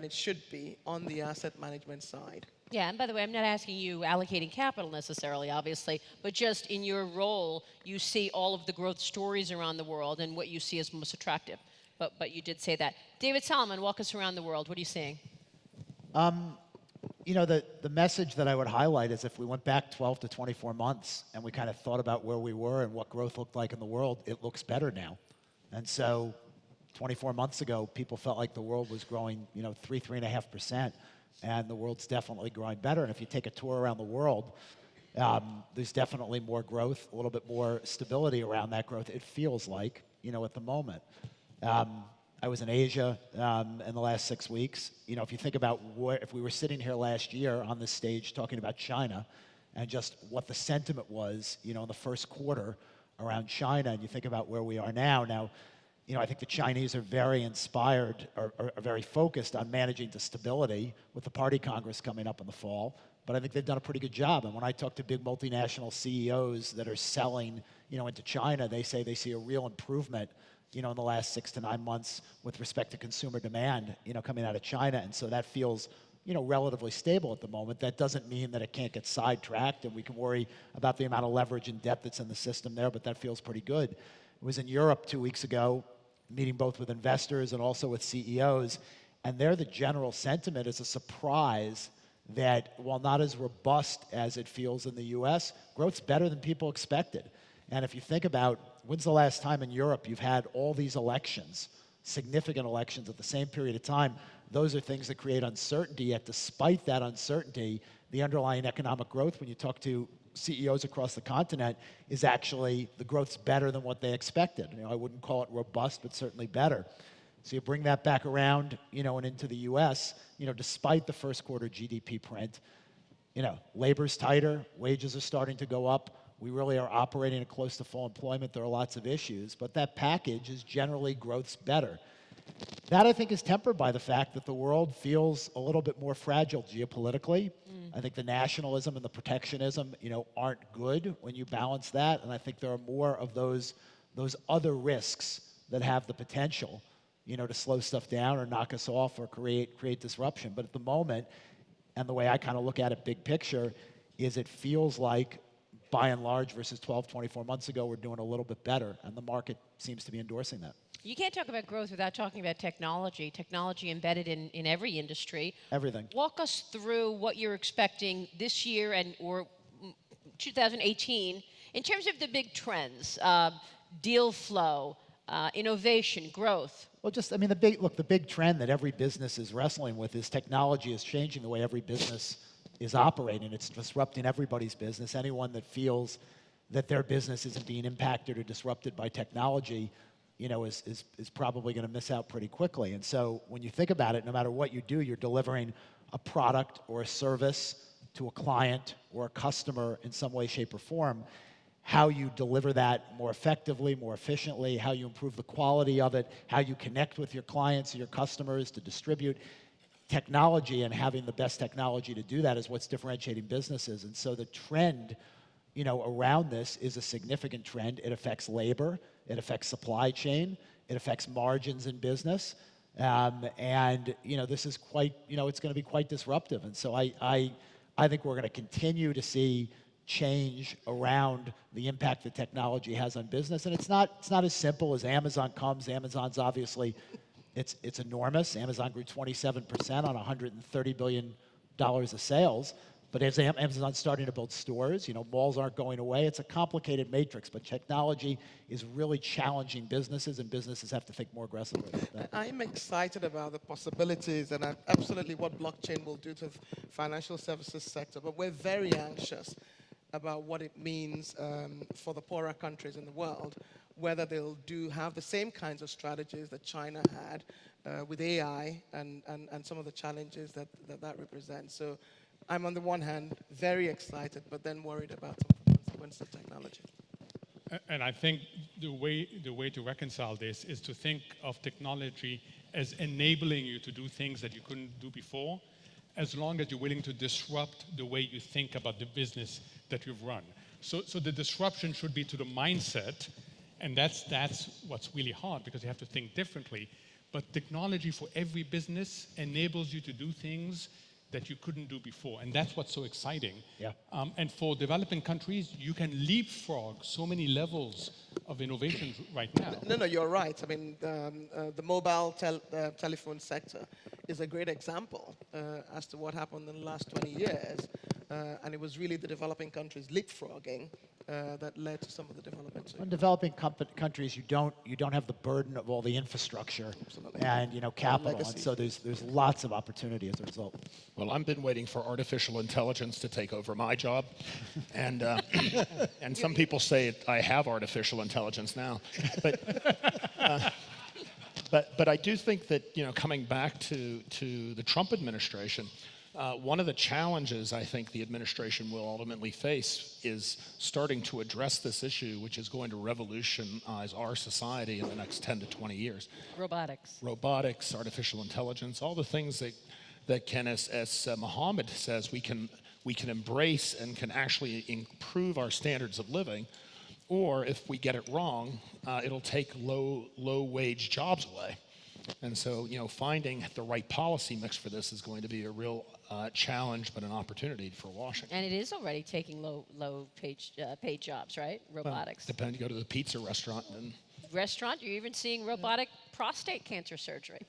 Speaker 7: it should be on the asset management side.
Speaker 2: Yeah, and by the way, I'm not asking you allocating capital necessarily, obviously, but just in your role, you see all of the growth stories around the world and what you see as most attractive. But you did say that. David Solomon, walk us around the world. What are you seeing?
Speaker 6: You know, the message that I would highlight is if we went back 12 to 24 months and we kind of thought about where we were and what growth looked like in the world, it looks better now. And so 24 months ago, people felt like the world was growing, 3.5%, and the world's definitely growing better. And if you take a tour around the world, there's definitely more growth, a little bit more stability around that growth, it feels like, at the moment. I was in Asia in the last 6 weeks. If you think about if we were sitting here last year on this stage talking about China and just what the sentiment was, in the first quarter around China, and you think about where we are now, I think the Chinese are very inspired or very focused on managing the stability with the Party Congress coming up in the fall. But I think they've done a pretty good job. And when I talk to big multinational CEOs that are selling, into China, they say they see a real improvement, in the last 6 to 9 months with respect to consumer demand, coming out of China. And so that feels, relatively stable at the moment. That doesn't mean that it can't get sidetracked and we can worry about the amount of leverage and debt that's in the system there, but that feels pretty good. I was in Europe 2 weeks ago, meeting both with investors and also with CEOs, and there the general sentiment is a surprise that while not as robust as it feels in the US, growth's better than people expected. And if you think about when's the last time in Europe you've had all these elections, significant elections at the same period of time, those are things that create uncertainty, yet despite that uncertainty, the underlying economic growth, when you talk to CEOs across the continent, is actually, the growth's better than what they expected. I wouldn't call it robust, but certainly better. So you bring that back around, and into the US, despite the first quarter GDP print, labor's tighter, wages are starting to go up. We really are operating at close to full employment. There are lots of issues, but that package is generally growth's better. That, I think, is tempered by the fact that the world feels a little bit more fragile geopolitically. I think the nationalism and the protectionism, aren't good when you balance that, and I think there are more of those other risks that have the potential, to slow stuff down or knock us off or create disruption. But at the moment, and the way I kind of look at it big picture, is it feels like, by and large, versus 12, 24 months ago, we're doing a little bit better, and the market seems to be endorsing that.
Speaker 2: You can't talk about growth without talking about technology embedded in every industry.
Speaker 6: Everything.
Speaker 2: Walk us through what you're expecting this year or 2018 in terms of the big trends, deal flow, innovation, growth.
Speaker 6: Well, the big trend that every business is wrestling with is technology is changing the way every business is operating. It's disrupting everybody's business. Anyone that feels that their business isn't being impacted or disrupted by technology, is probably going to miss out pretty quickly. And so when you think about it, no matter what you do, you're delivering a product or a service to a client or a customer in some way, shape, or form. How you deliver that more effectively, more efficiently, how you improve the quality of it, how you connect with your clients and your customers to distribute. Technology and having the best technology to do that is what's differentiating businesses. And so the trend, around this is a significant trend. It affects labor. it affects supply chain, it affects margins in business. And this is quite, it's going to be quite disruptive. And so I think we're going to continue to see change around the impact that technology has on business. And it's not as simple as Amazon comes. Amazon's obviously, it's enormous. Amazon grew 27% on $130 billion of sales. But as Amazon's starting to build stores, malls aren't going away. It's a complicated matrix, but technology is really challenging businesses, and businesses have to think more aggressively about that.
Speaker 7: I'm excited about the possibilities and absolutely what blockchain will do to the financial services sector, but we're very anxious about what it means for the poorer countries in the world, whether they'll have the same kinds of strategies that China had with AI and some of the challenges that represents. So I'm on the one hand very excited, but then worried about some of the consequences of technology.
Speaker 8: And I think the way to reconcile this is to think of technology as enabling you to do things that you couldn't do before, as long as you're willing to disrupt the way you think about the business that you've run. So the disruption should be to the mindset, and that's what's really hard, because you have to think differently. But technology for every business enables you to do things that you couldn't do before, and that's what's so exciting.
Speaker 6: Yeah.
Speaker 8: And for developing countries, you can leapfrog so many levels of innovation right now.
Speaker 7: No, you're right. I mean, the mobile telephone sector is a great example as to what happened in the last 20 years, and it was really the developing countries leapfrogging that led to some of the developments.
Speaker 6: In developing countries, you don't have the burden of all the infrastructure and capital, and so there's lots of opportunity as a result.
Speaker 5: Well, I've been waiting for artificial intelligence to take over my job, and and some people say I have artificial intelligence now, but I do think that coming back to the Trump administration, one of the challenges I think the administration will ultimately face is starting to address this issue, which is going to revolutionize our society in the next 10 to 20 years. Robotics, artificial intelligence, all the things that can, as Mohamed says, we can embrace and can actually improve our standards of living. Or if we get it wrong, it'll take low-wage jobs away. And so, finding the right policy mix for this is going to be a real challenge, but an opportunity for Washington.
Speaker 2: And it is already taking low paid jobs, right? Robotics.
Speaker 5: Depends. You go to the pizza restaurant and
Speaker 2: You're even seeing robotic prostate cancer surgery.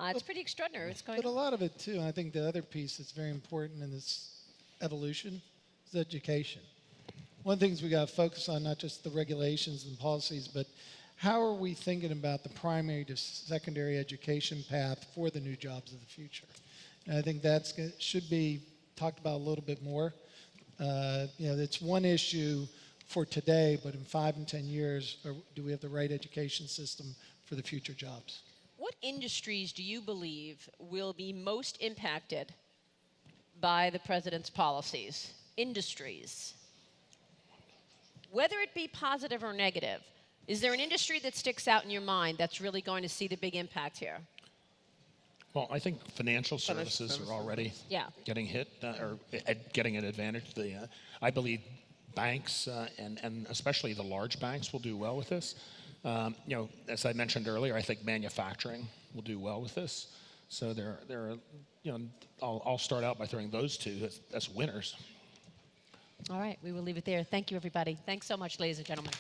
Speaker 2: It's pretty extraordinary. It's going.
Speaker 4: But a lot of it too, and I think the other piece that's very important in this evolution is education. One of the things we got to focus on, not just the regulations and policies, but how are we thinking about the primary to secondary education path for the new jobs of the future? And I think that should be talked about a little bit more. It's one issue for today, but in 5 and 10 years, do we have the right education system for the future jobs?
Speaker 2: What industries do you believe will be most impacted by the president's policies? Industries. Whether it be positive or negative, is there an industry that sticks out in your mind that's really going to see the big impact here?
Speaker 5: well, I think financial services are already getting hit or getting an advantage. I believe banks and especially the large banks will do well with this. As I mentioned earlier, I think manufacturing will do well with this. So I'll start out by throwing those two as winners.
Speaker 2: All right, we will leave it there. Thank you, everybody. Thanks so much, ladies and gentlemen.